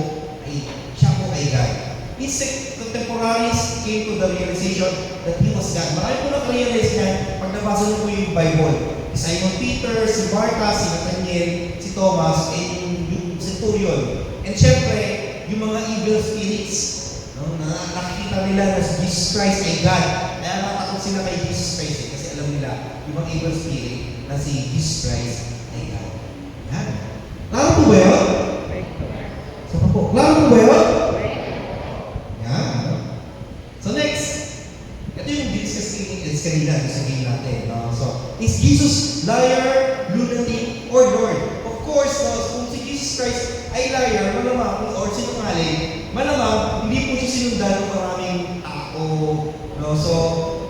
ay God. His contemporaries came to the realization that He was God. Marami po nakarealize niya pag nabasa niyo po yung Bible. Si Simon Peter, si Martha, si Nathaniel, si Thomas, and yung centurion. And syempre, yung mga evil spirits, na nakikita nila na si Jesus Christ ay God. Kaya natakot sila kay Jesus Christ kasi alam nila yung mga evil spirit na si Jesus Christ ay God. Yan. Klaro po ba yun? Klaro po ba yun? Yan. So next, ito yung discuss kanina sa game natin. So, is Jesus liar, lunatic, or Lord? Of course, kung si Jesus Christ ay liar, malamang, or sinungaling, malamang, hindi po siya sinundan ng maraming tao. No? So,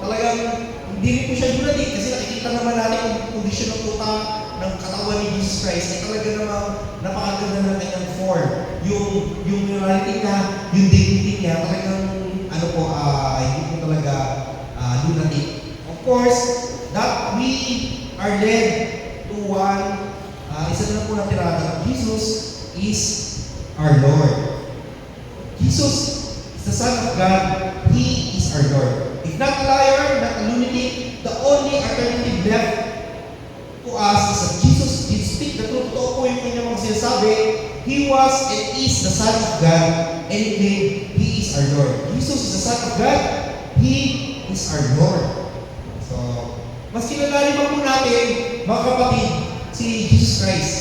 talagang, hindi rin po siya lunatic kasi nakikita naman natin ang kondisyon ng tuta ng katawan ni Jesus Christ ay talaga namang napakaganda ng kanyang form. Yung morality niya, yung dignity niya, talagang, hindi po talaga lunatic. Of course, that we are led to one, isa na po na tirada, Jesus is our Lord. Jesus is the Son of God. He is our Lord. If not liar, not lunatic, the only alternative left to us is that Jesus did speak the truth. Totoo po yung kanyang mga sinasabi. He was and is the Son of God, and He claimed He is our Lord. Jesus is the Son of God. He is our Lord. So, mas kilalanin pa po natin, mga kapatid, si Jesus Christ.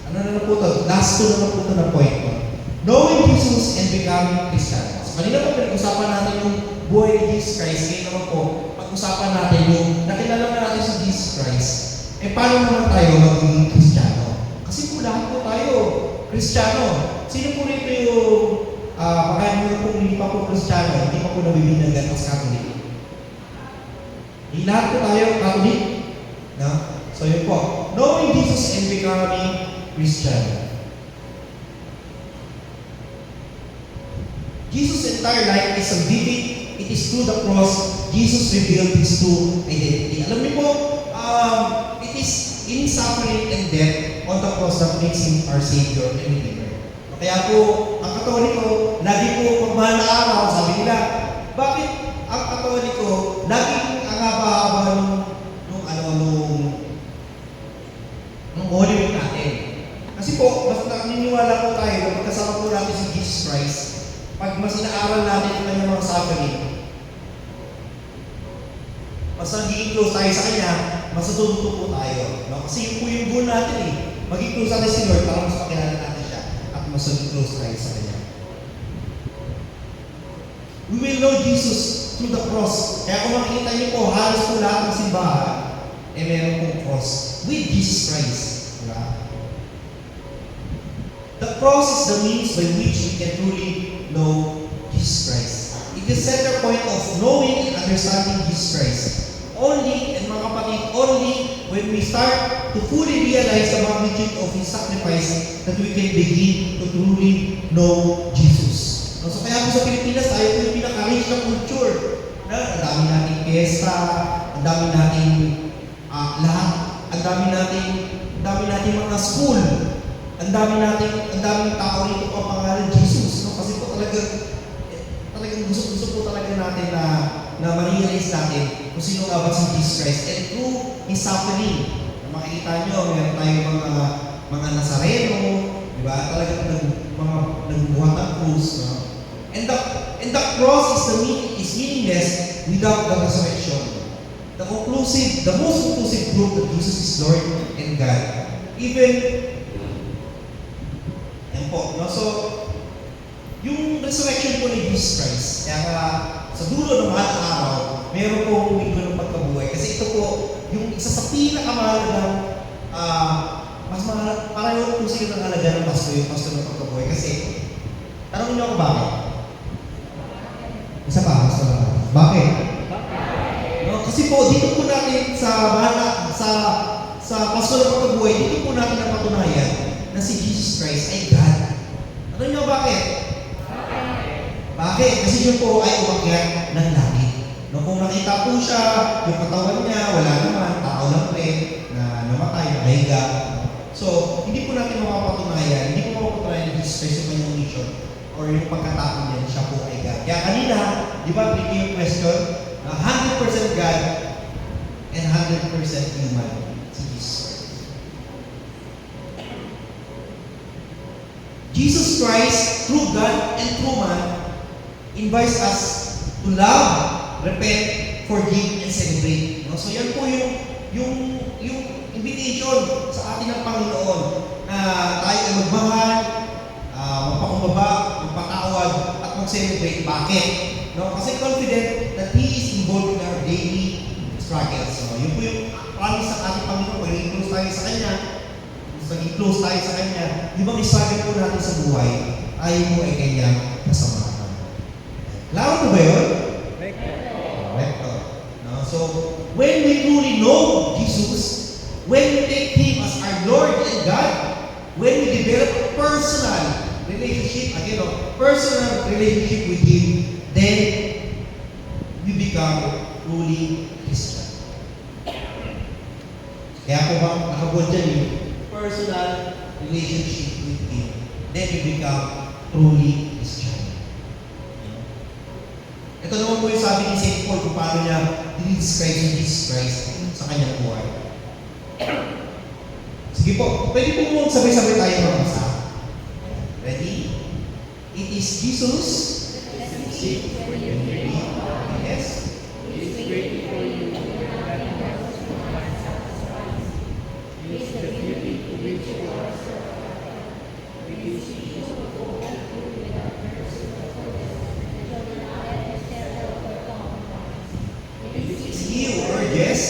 Ano na po ito? Last two na po ito na point ko. Knowing Jesus and becoming Christian. So, kanina po pinag-usapan natin yung buhay ni Jesus Christ. Ngayon naman po, pag-usapan natin yung nakilala na natin si Jesus Christ. Paano naman tayo magiging Kristiyano? Kasi po lahat po tayo Kristiyano. Sino po rito yung baka nyo po hindi pa po Kristiyano, hindi pa po nabibinyagan as Catholic? Lahat po tayo Catholic. No? So yun po. Knowing Jesus and becoming Christian. Jesus' entire life is salvific. It is through the cross Jesus revealed His true identity. Alam niyo po, it is in suffering and death on the cross that makes Him our Savior and Redeemer. Kaya po, ang Katoliko, lagi po pagmahal na araw, sabi nila, bakit ang Katoliko, laging ang haba-haba nung Holy Week natin? Kasi po, mas naniniwala po tayo na pagkasama po natin si Jesus Christ, pag mas inaaral natin ang kanyang mga suffering, mas nagiging close tayo sa Kanya, mas natututo po tayo. No? Kasi yun po yung goal natin eh. Maging close natin si Lord para mas makilala natin siya at mas naging close tayo sa Kanya. We will know Jesus through the cross. Kaya kung makikita niyo po, halos po lahat ng simbahan, meron pong cross with Jesus Christ. Diba? The cross is the means by which we can truly know Jesus Christ. It is the center point of knowing and understanding Jesus Christ. Only, and mga kapatid, only when we start to fully realize the magnitude of His sacrifice that we can begin to truly know Jesus. So kaya po sa Pilipinas, tayo po yung pinaka-rich na culture. Ang dami nating piyesta, ang dami nating lahat, ang dami nating mga school, ang daming tao rito ang pangalan Jesus. No? Kasi po talagang gusto po talaga natin na ma-realize natin kung sino nga ba si Jesus Christ. And through His suffering, makikita nyo, meron tayong mga Nazareno, di ba? Talagang nagbuhat ng krus. No? And the cross is meaningless without the resurrection. The most conclusive proof that Jesus is Lord and God. Even, yan po, no? So, yung resurrection po ni Jesus Christ, kaya sa dulo ng mahal na araw, meron pong linggo ng pagkabuhay. Kasi ito po, yung isa sa pinakamahalagang, mas mahal, parang yung kung sino ng halaga ng Pasko, yung Pasko ng pagkabuhay. Kasi, tanong niyo ako bakit? Isa pa, Pasko na. Bakit? No, kasi po, dito po natin sa Pasko ng pagkabuhay, dito po natin napatunayan na si Jesus Christ ay God. Tanong niyo bakit? Bakit? Kasi siya po ay umakyat ng langit. No, kung nakita po siya, yung katawan niya, wala naman, tao lang rin, na namatay, nakahiga. So, hindi po natin mapapatunayan, hindi po mapapatunayan ni Jesus Christ yung kanyang mission or yung pagkatapon niya na siya po ay God. Kaya kanina, di ba, bigay yung question, 100% God and 100% human si Jesus Christ. Jesus Christ, through God and through man, invites us to love, repent, forgive, and celebrate. No? So yan po yung invitation sa atin ng Panginoon na tayo ay magmahal, magpakumbaba, magpatawad, at mag-celebrate. Bakit? No? Kasi confident that He is involved in our daily struggles. So yun po yung promise ng ating Panginoon. Pag naging close tayo sa Kanya, yung mga struggle po natin sa buhay, ay mo ay Kanyang kasama. Laro na ba yun? Correct. No? So, when we truly know Jesus, when we take Him as our Lord and God, when we develop a personal relationship with Him, then we become truly Christian. Kaya po ba nakabuod dyan yung personal relationship with Him, then we become truly Christian. Ito naman po yung sabi ni St. Paul kung paano niya dinidescribe si Jesus Christ sa kanyang buhay. Sige po, pwede po mo sabay-sabay tayo magbasa. Ready? It is Jesus. Yes. Is He or yes?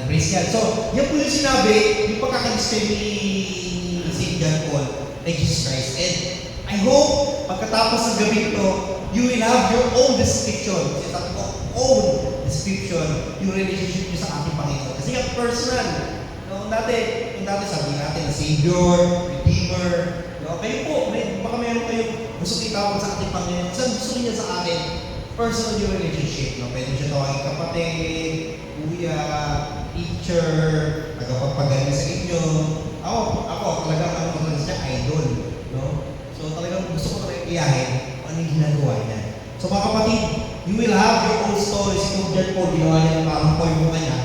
Praise God. So, yan po yung sinabi, yung pagkakadescribe ni St. John Paul kay Jesus Christ. And I hope, pagkatapos ng gabi ito, you will have your own description. Kasi sabi ko, own description, yung relationship nyo sa ating Panginoon. Kasi nga, personal. Kung dati sabi natin na Savior, Redeemer. No? Kayo po, baka meron kayong gusto itawag sa ating Panginoon. Kasi gusto niya sa atin, personal yung relationship. No? Pwede siya tawagin kapatid, kuya, teacher, tagapagpagaling sa inyo. Ako talagang ano ko talaga siya, idol. No? So talagang gusto ko talaga iyahin kung ano yung ginagawa niya. So mga kapatid, you will have your own stories. Kung dyan po, ginawa niya ng parang poy mo kanya.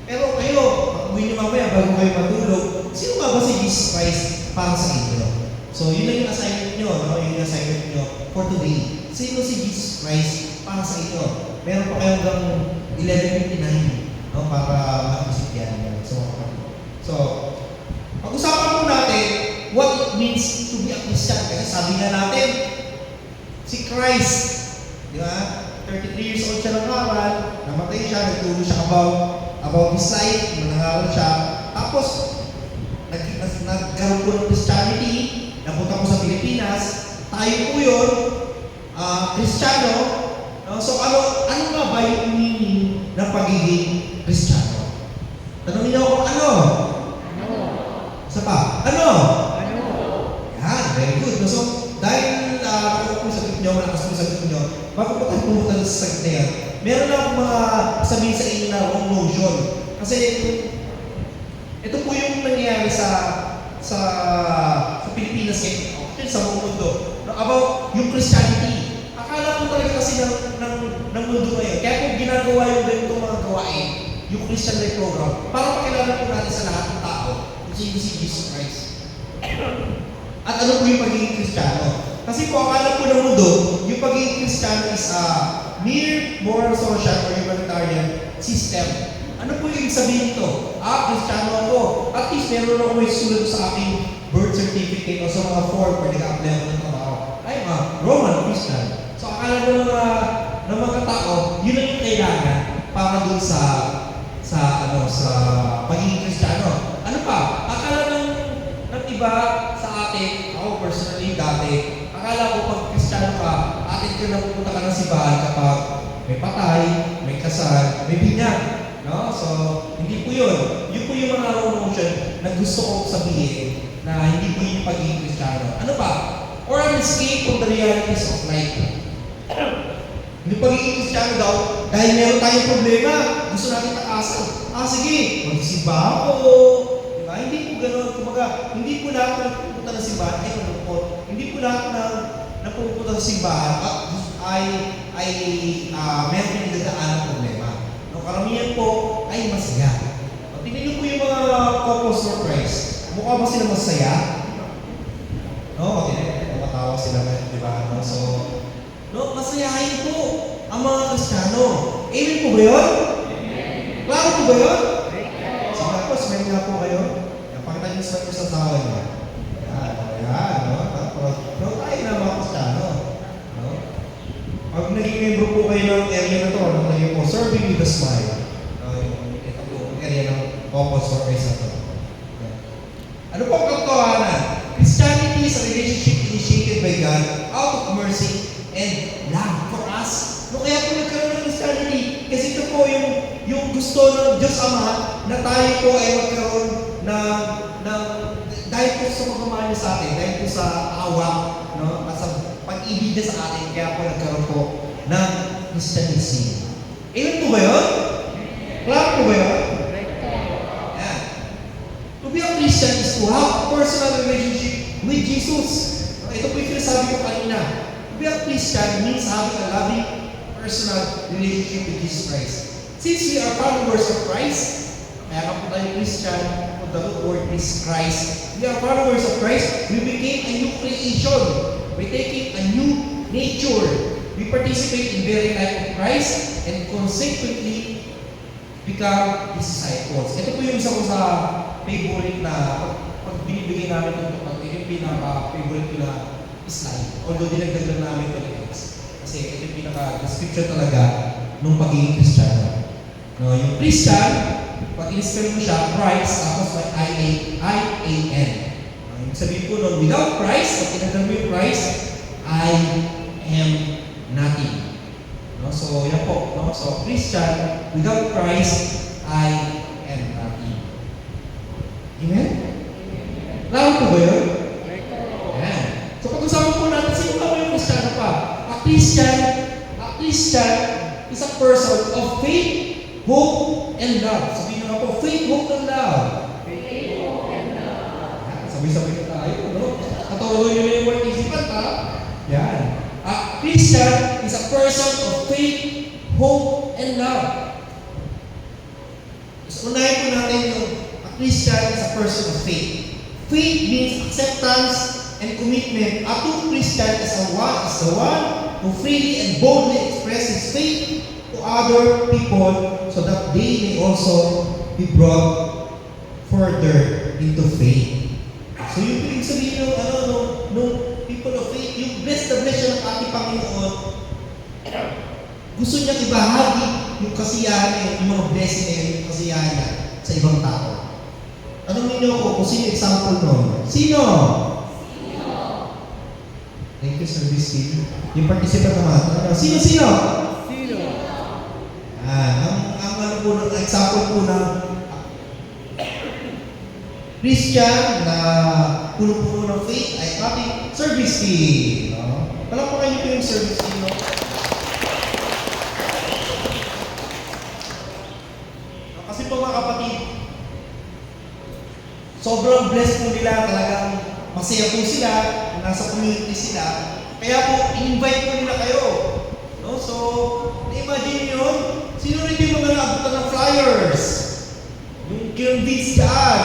Pero kayo, pag-uwi niyo mamaya bago kayo matulog, sino nga ba si Jesus Christ para sa inyo? So yun lang yung assignment nyo, no? Yun yung assignment nyo for today. Sino si Jesus Christ para sa inyo? Meron pa kayo hanggang 11:59, no? Para mag-isip yan. So, pag-usapan po natin what it means to be a Christian. Kasi sabi nga natin, si Christ, di ba? 33 years old siya nangaral, namatay siya, nagturo siya about his life, nangaral siya. Tapos, nagkaroon po ng Christianity, napunta po sa Pilipinas, tayo po yun, Kristiyano. No? So, ano nga ba yung meaning ng pagiging Kristiyano? Tanongin niyo ako, ano? Isa pa, ano? Yan, very good. No? So, dahil ako po yung sagot niyo, malakas po yung sagot niyo, bago po tayo pumunta sa sagot na yan, meron na akong mga sabihin sa inyo na wrong notion. Kasi ito po yung nangyayari sa Pilipinas ngayon, sa buong mundo, no, about yung Christianity. Akala po talaga kasi ng mundo ngayon, kaya po ginagawa yung ganitong mga gawain, yung Christian Life Program, para pakilala po natin sa lahat ng tao kung sino si Jesus Christ. At ano po yung pagiging Kristiyano? Kasi po akala po ng mundo, yung pagiging Kristiyano is a mere moral, social, or humanitarian system. Ano po yung sabihin nito? Kristiyano ako. At least meron ako may sulat sa aking birth certificate o sa mga form pwede ka-apply ako ng trabaho. Ay, Roman Christian. So akala ng mga tao, yun ang yung kailangan para dun sa pagiging Kristiyano. Ano pa? Akala ng iba sa atin, ako personally dati, akala ko pag Kristiyano ka, atin ka na pupunta ka ng simbahan kapag may patay, may kasal, may binyag. No? So, hindi po yun. Yun po yung mga wrong notion na gusto ko sabihin na hindi po yung pagiging Kristiyano. Ano pa? Or an escape from the realities of life. Hindi pagiging Kristiyano daw, dahil meron tayong problema, gusto natin takasan. Sige, magsimba ako. Diba? Hindi po gano'n. Kumaga, hindi po lahat na pupunta ng simbahan ay malungkot. Hindi po lahat na pupunta ng simbahan ay meron yung dadaan ng problema. Karamihan po ay masaya. Tingnan niyo po yung mga couples for Christ. Mukha ba sila masaya? No, matawa sila ngayon, di ba? No? So, masayahin po ang mga Kristiyano. Amen po ba yun? Klaro po ba yun? So, tapos, smile nga po kayo. Pakita niyo smile ko sa tawa niyo. Yan, no? Tapos, tayo na mga Kristiyano. Pag naging membro po kayo ng area na to, naging po, serving with a smile. Ito po, area ng Opus for Christ na to. Ano po ang katotohanan? Christianity is a relationship initiated by God out of mercy and love for us. No, kaya po nagkaroon ng Christianity. Kasi ito po yung gusto ng Diyos Ama na tayo po ay magkaroon ng dahil po sa pagmamahal niya sa atin, dahil po sa awa, no, at sa pag-ibig niya sa atin, kaya po nagkaroon po ng Christianism. Amen po ba yun? Klaro po ba yun? Yan. To be a Christian is to have a personal relationship with Jesus. Ito po yung sinasabi ko kanina. To be a Christian means having a loving personal relationship with Jesus Christ. Since we are followers of Christ, kaya ka po tayo Christian, the root word is Christ. We are followers of Christ. We became a new creation. We're taking a new nature. We participate in the very life of Christ and consequently become His disciples. Ito po yung isa ko sa favorite na pag binibigay namin ito, yung pinaka-favorite ko na slide. Although dinagdag lang namin ito next. Kasi ito yung pinaka-description talaga ng pagiging Kristiyano. No, yung Christian, pag in-spell mo siya, Christ, tapos may I-A-N. Yung sabihin po nun, without Christ, pag tinagdan mo yung Christ, I am nothing. No? So, yan po. No? So, Christian, without Christ, I am nothing. Amen? Laro po ba yun? Yan. So, pag-usapan po natin, sino ka ba yung Kristiyano pa? A Christian Christian is a person of faith, hope, and love. Sabihin nyo nga po, faith, hope, and love. Sabay-sabay na tayo, no? Katuloy nyo na yung word isipan, ha? Yan. A Christian is a person of faith, hope, and love. So, unahin po natin yung a Christian is a person of faith. Faith means acceptance and commitment. A true Christian is the one who freely and boldly expresses faith to other people so that they may also be brought further into faith. So yung ibig sabihin ng people of faith, yung bless the bless ng ating Panginoon, gusto niya ibahagi yung kasiyahan niya, yung mga blessing niya, yung kasiyahan niya sa ibang tao. Anong ninyo ko kung sino example nun? Sino? Thank you, Service Team. Yung participant naman. Sino? Ang example po ng Christian na puno-puno ng faith ay ating service team. No? Palakpakan niyo po yung service team. No? Kasi po mga kapatid, sobrang blessed po nila, talagang masaya po sila, nasa community sila. Kaya po, invite po nila kayo. No? So, na-imagine nyo yun, sino rin yung mga naabutan ng flyers? Yung kinonvince dyan,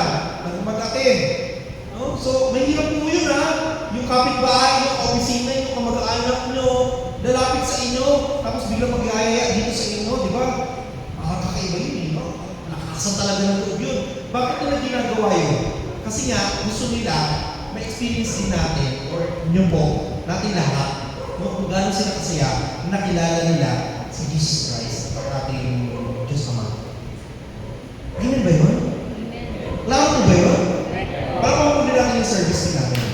mag-attend. No? So, mahirap po yun ha. Yung kapitbahay nyo, opisina nyo, kamag-anak nyo, lalapit sa inyo, tapos biglang mag-iaya dito sa inyo, di ba? Kakaiba yun, no? Nakakasan talaga ng loob yun. Bakit nila ginagawa yun? Kasi nga, gusto nila, ma-experience din natin, or nyo po, natin lahat, no? Kung gano'n sila kasaya, nakilala nila si Jesus Christ, ang ating Diyos Ama. Amen ba yun? Klaro mo ba yun? Para mamunin natin yung service din natin.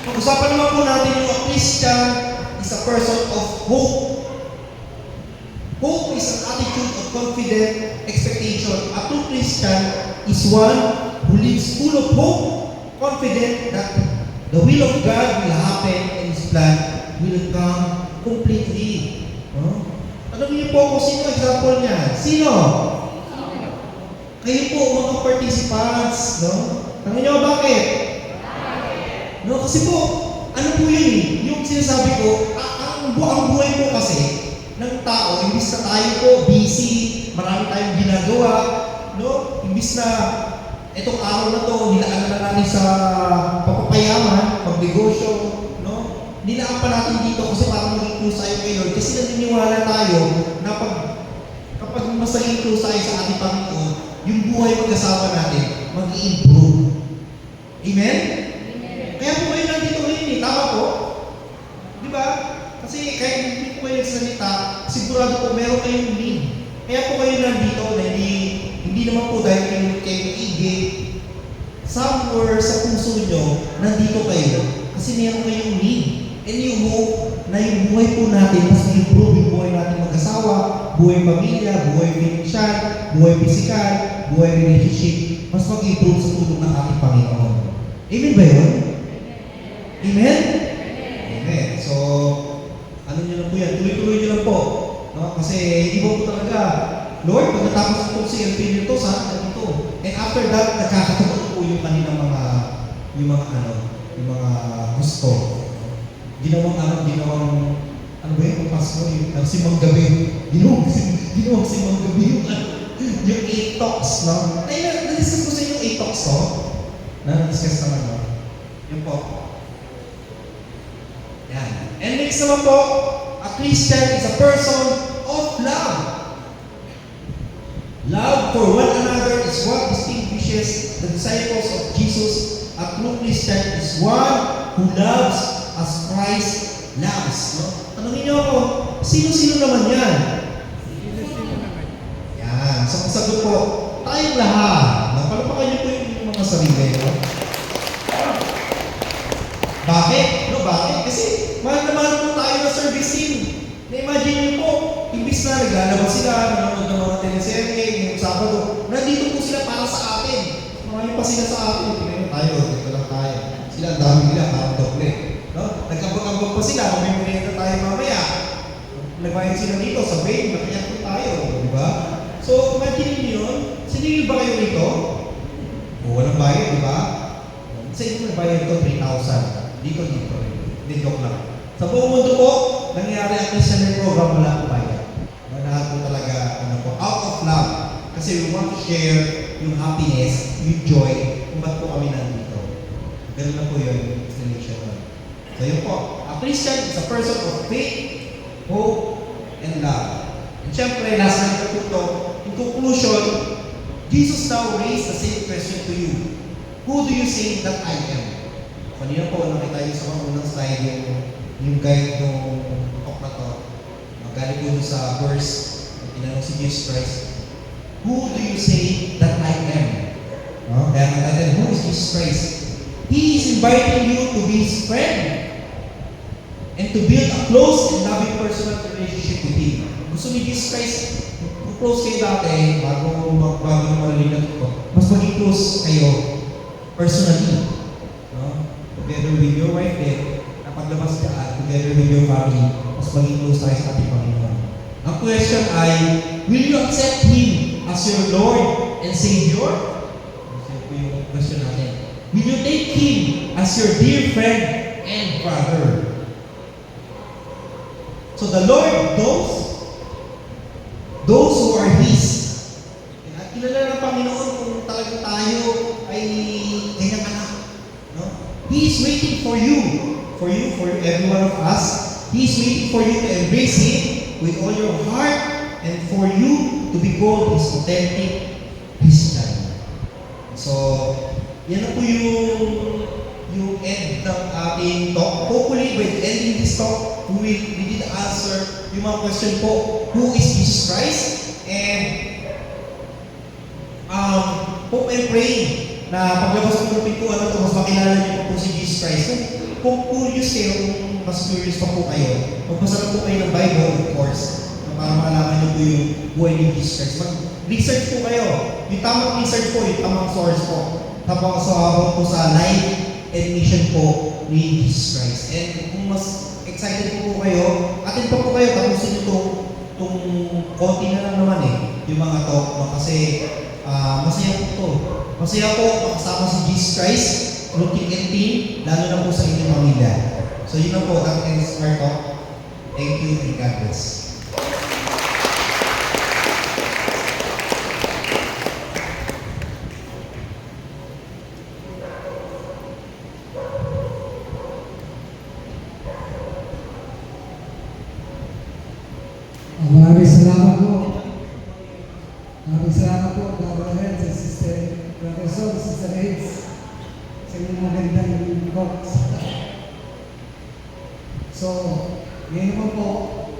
Pag-usapan naman po natin yung Christian is a person of hope. Hope is an attitude of confident expectation. A true Christian is one who lives full of hope, confident that the will of God will happen and His plan will come completely. Alam niyo po kung sino example niya? Sino? Kayo po mga participants, no? Tangan niyo bakit? No, kasi po, ano po yun? Yung sinasabi ko, ang buhay po kasi ng tao, imbis na tayo po busy, marami tayong ginagawa, no? Imbis na itong araw na to, nilaan na natin sa pagpapayaman, pagnegosyo, no? Nilaan pa natin dito kasi parang maging close tayo kay Lord. Kasi naniniwala tayo na kapag mas naging close tayo sa ating Panginoon, yung buhay mag-asawa natin, mag-i-improve. Amen? Kaya po kayo nandito ngayon eh. Tama po? Di ba? Kasi kahit hindi po kayo nagsalita, sigurado po meron kayong need. Kaya po kayo nandito na hindi naman po dahil kayo igig. Somewhere sa puso nyo, nandito kayo. Kasi meron kayong need. And you hope na yung buhay po natin, mas i-improve yung buhay natin mag-asawa, buhay pamilya, buhay financial, buhay physical, buhay relationship, mas mag-improve sa tulong ng ating Panginoon. Amen ba yun? Amen? Amen. So, ano nyo lang po yan? Tuloy-tuloy nyo lang po. No? Kasi hindi po talaga, Lord, pagkatapos po si LP nito, saan ka dito? And after that, nakakatutok po yung kanilang mga gusto. Ginawang ano ba yun? Pasko, yung simang gabi. Ginawang simang gabi yung 8 talks, no? Ay, na-discuss ko sa inyo yung 8 talks, no? Na-discuss naman, no? Yun po. Yan. And next naman po, a Christian is a person of love. Love for one another is what distinguishes the disciples of Jesus. A true Christian is one who loves as Christ loves. No? Tanungin niyo ako, sino-sino naman yan? Yan. So, ang sagot po, tayong lahat. Napalapakan niyo po yung mga sarili. No? Bakit? No, bakit? Kasi, mahal na mahal po tayo na service team. Na-imagine niyo po, imbis na naglalabas sila, nanonood ng mga teleserye, ngayong Sabado, nandito po sila para sa atin. Marami pa sila sa atin. Tingnan tayo, dito lang tayo. Sila, ang dami nila, parang doble. No? Nagkabang-abang pa sila, may merienda nagbayad, di ba? Sa inyo nagbayad ito 3,000. Dito. Hindi, joke lang. Sa buong mundo po, nangyari ang Christian program, wala po bayad. Lahat po talaga, out of love. Kasi we want to share yung happiness, yung joy, kung ba't po kami nandito. Ganun na po yun, explanation nun. So yun po, a Christian is a person of faith, hope, and love. And syempre, last night po ito, in conclusion, Jesus now raised the same question to you. Who do you say that I am? Kanina po, nakita niyo sa mga unang slide yung guide ng talk na to. Magaling po doon sa verse na tinanong si Jesus Christ. Who do you say that I am? No? Kaya natin, who is Jesus Christ? He is inviting you to be his friend and to build a close and loving personal relationship with him. Gusto ni Jesus Christ, kung close kayo dati, bago malalinan ko, mas maging close kayo personally. No? Together with your wife din, napaglabas ka together with your family, mas maging close tayo sa ating Panginoon. Ang question ay, will you accept Him as your Lord and Savior? Ito po yung question natin. Will you take Him as your dear friend and brother? So the Lord knows those who are His. At kilala ng Panginoon kung talagang tayo ay kanyang anak. No? He is waiting for every one of us. He is waiting for you to embrace Him with all your heart and for you to be called His authentic Christian. So, yan na po yung end ng ating talk. Hopefully, by the ending this talk, we did answer yung mga question po, who is Jesus Christ? And hope and pray na paglabas ko ng pintuan na ito, mas makilala niyo po si Jesus Christ. Kung curious kayo, kung mas curious pa po kayo, magbasa na po kayo ng Bible, of course, para makalaman niyo po yung buhay ni Jesus Christ. Mag-research po kayo. Yung tamang research po, yung tamang source po. Tapos habang po sa life and mission po ni Jesus Christ. And kung mas excited po kayo, atin pa po kayo, tapusin itong konti na lang naman yung mga talk, kasi masaya po ito. Masaya po makasama si Jesus Christ, looking and team, lalo na po sa inyong pamilya. So yun na po, that ends our talk. Thank you and God bless. Maraming salamat po. Maraming salamat po, Brother Head, sa Sister Brother Sol, Sister Heads, sa inyong magandang talks. So, ngayon naman po,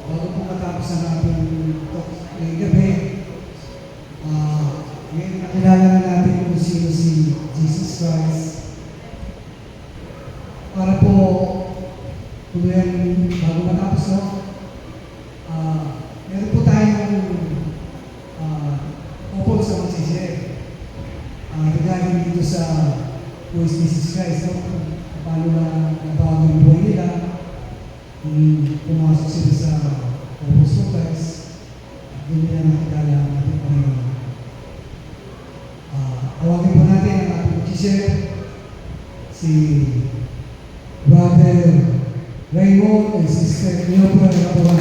bago po matapos ang ating talk ngayong gabi, ngayon nakilala na natin kung sino si Jesus Christ. Para po, bago matapos no, meron po tayong upon sa magsishare regarding dito sa who is Jesus Christ, no? Paano na nabago yung buhay nila, pumasok sila sa Apostol Christ, doon nila nakilala ang ating Panginoon. Awagin po natin ang ating magsishare, si Brother Raymond and Sister Leopoldo Rapawan.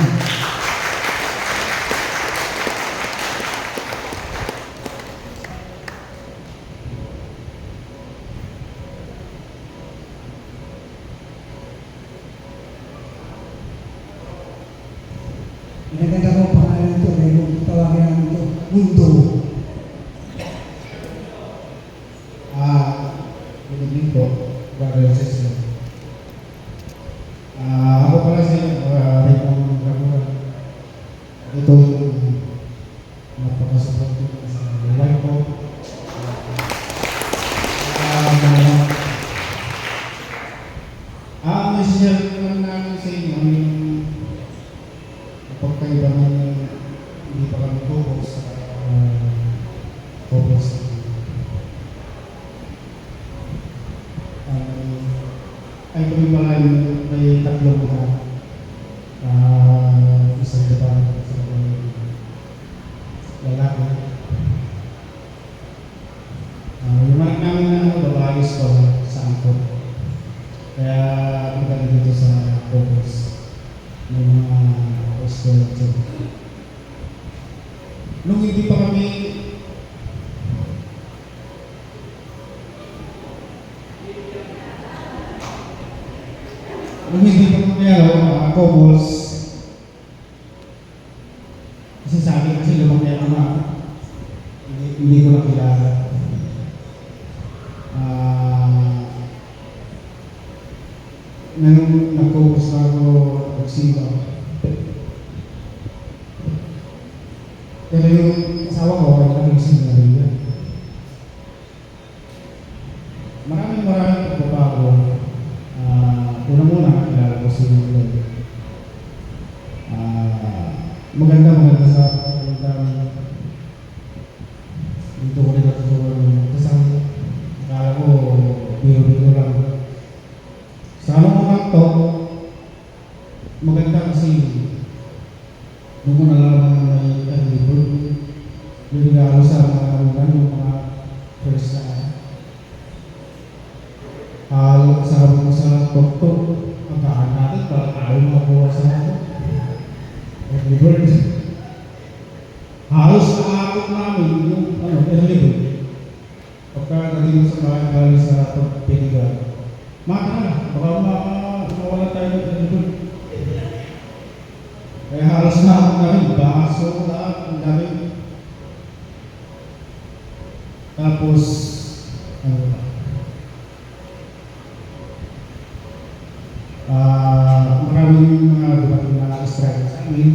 Pinaganda ko ang pangalan ito dahil kung tawagin namin ito, mundo. Good evening po, brother and sister. Ako pala si Raymond Rapawan. Ito yung napakasupport ko sa wife ko. Share lang namin sa inyo yung pagkaiba ng hindi pa kami focus sa focus. Ay kami pala yung may tatlong isang Japan, isang lalaki. Yung anak namin na restaurant. Nung hindi pa kami couples, kasi sa akin kasi lumaki ako na hindi ko nakilala. Nung nag-couples na ako nagsimba, pero yung asawa ko ay naging sinarilla. Maraming pagbabago. Una-muna, nakilala ko si Lord. Maganda sa dito ko rin natutunan. Kasi akala ko, biro-biro lang. Sa unang to, maganda kasi nung ko nalaman na may libro, yung regalo sa mga ulan, yung mga first na sabi mo sa doktor, ang kaan natin, parang ayaw makakuha sa ato. Early bird. Halos naakot namin yung early bird. Pagkagaling mo sa bahay galing sa pagpinigan, maka na, baka mawala tayo ng early bird. Kaya halos naakot namin, baso lahat, ang dami. Tapos, maraming mga dumating na strike sa amin.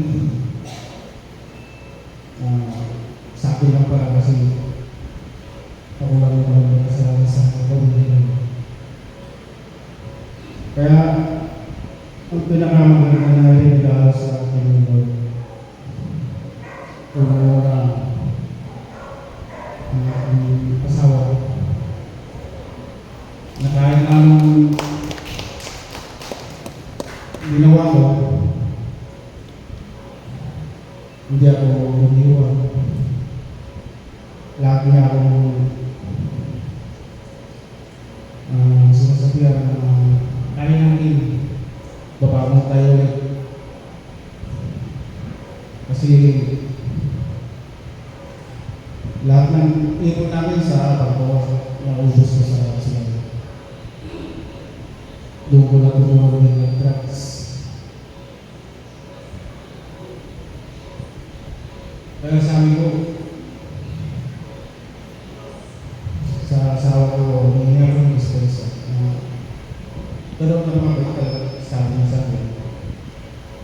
Sa akin lang pala kasi ako lang naman sa pamilya. Kaya ang pinakamaganda na regalo sa akin ng Lord, una ang asawa na kahit anong ginawa ko, hindi ako umiwan. Lagi ako sinasabihan na kaya namin babangon tayo ulit. Kasi lahat ng ipon namin sa pagbawas na ubos ko sa sila. Doon ko lang tumuha ng drugs. Kaya sabi ko, sa asawa ko, hindi ako ng dispensa. Pero naman mabait sabi niya sa akin.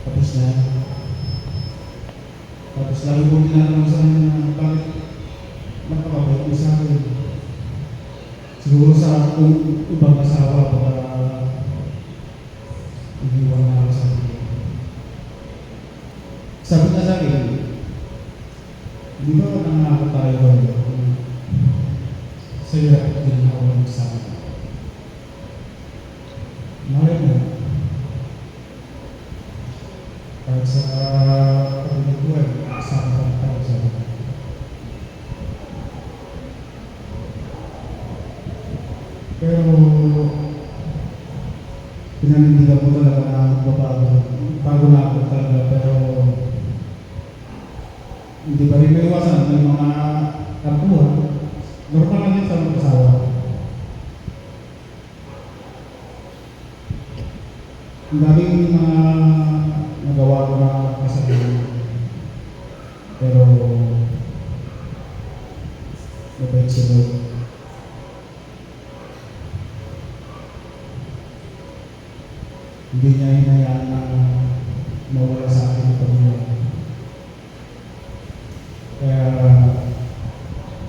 Tapos na. Tapos lagi kong tinatanong sa akin na bakit magpapabait mo sa akin. Siguro sa kung ibang asawa para iniwan na ako sa akin. Sabi niya sa akin, di ba nangako tayo sa hirap at din ako nagsama? Mahal mo. Kahit sa pagbubuhay, kasama ka tayo sa mga. Pero pinanindigan ko talaga na bago na ako talaga, pero hindi pa rin maiwasan ng mga kapuhan. Normal lang yun sa mga kasawa. Ang daming mga nagawa ko na kasabihin. Pero mabait si Lord. Hindi niya hinayaan na mawala sa akin ang pamilya. Kaya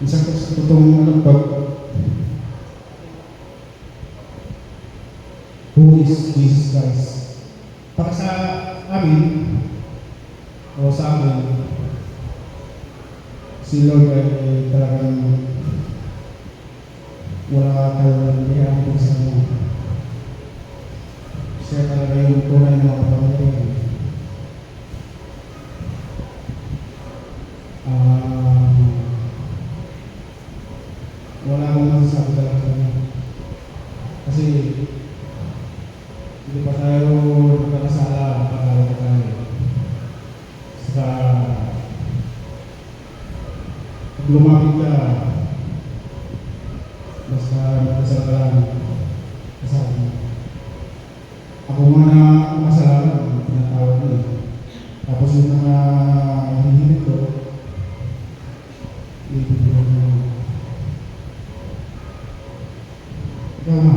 isang totoong who is Jesus Christ? Para sa amin o sa amin, si Lord ay talagang wala tayong ihahandog sa kanya. Siya talaga yung tunay na kapamilya. Wala akong masasabi talaga sa kanya. Kasi hindi pa tayo nakakasala, pag-araw pa tayo. pag lumapit ka, basta magdasal ka lang kasama. Ako nga na makasalanan, tinatawag mo eh. Tapos yung mga hinihilit ko, ibibigyan mo. Ikaw ma,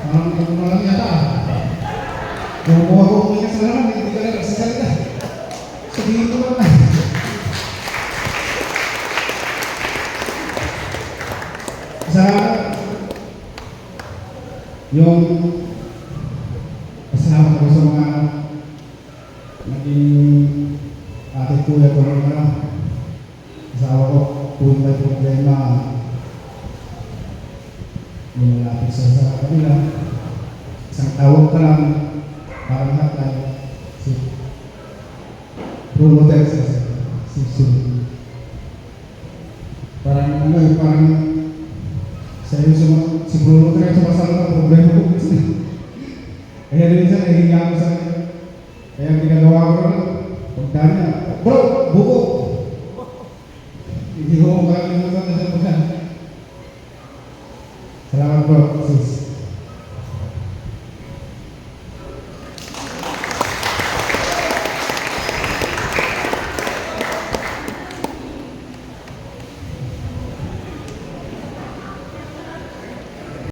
parang ikaw na lang yata. Kung kuha ko kung may kasalanan, hindi ka lang nagsasalita. Sabihin ko lang. Sa yung pasalamat ako sa mga naging ate kuya ko rin na asawa ko kung may problema yung malapit sa kanila isang tawag ka lang parang hatay si Bruno Texas si parang ano parang sa'yo si Bruno Texas sumasama ng problema ko kaya rin siya nahihinga ako sa kanya kaya ginagawa ko lang pagdami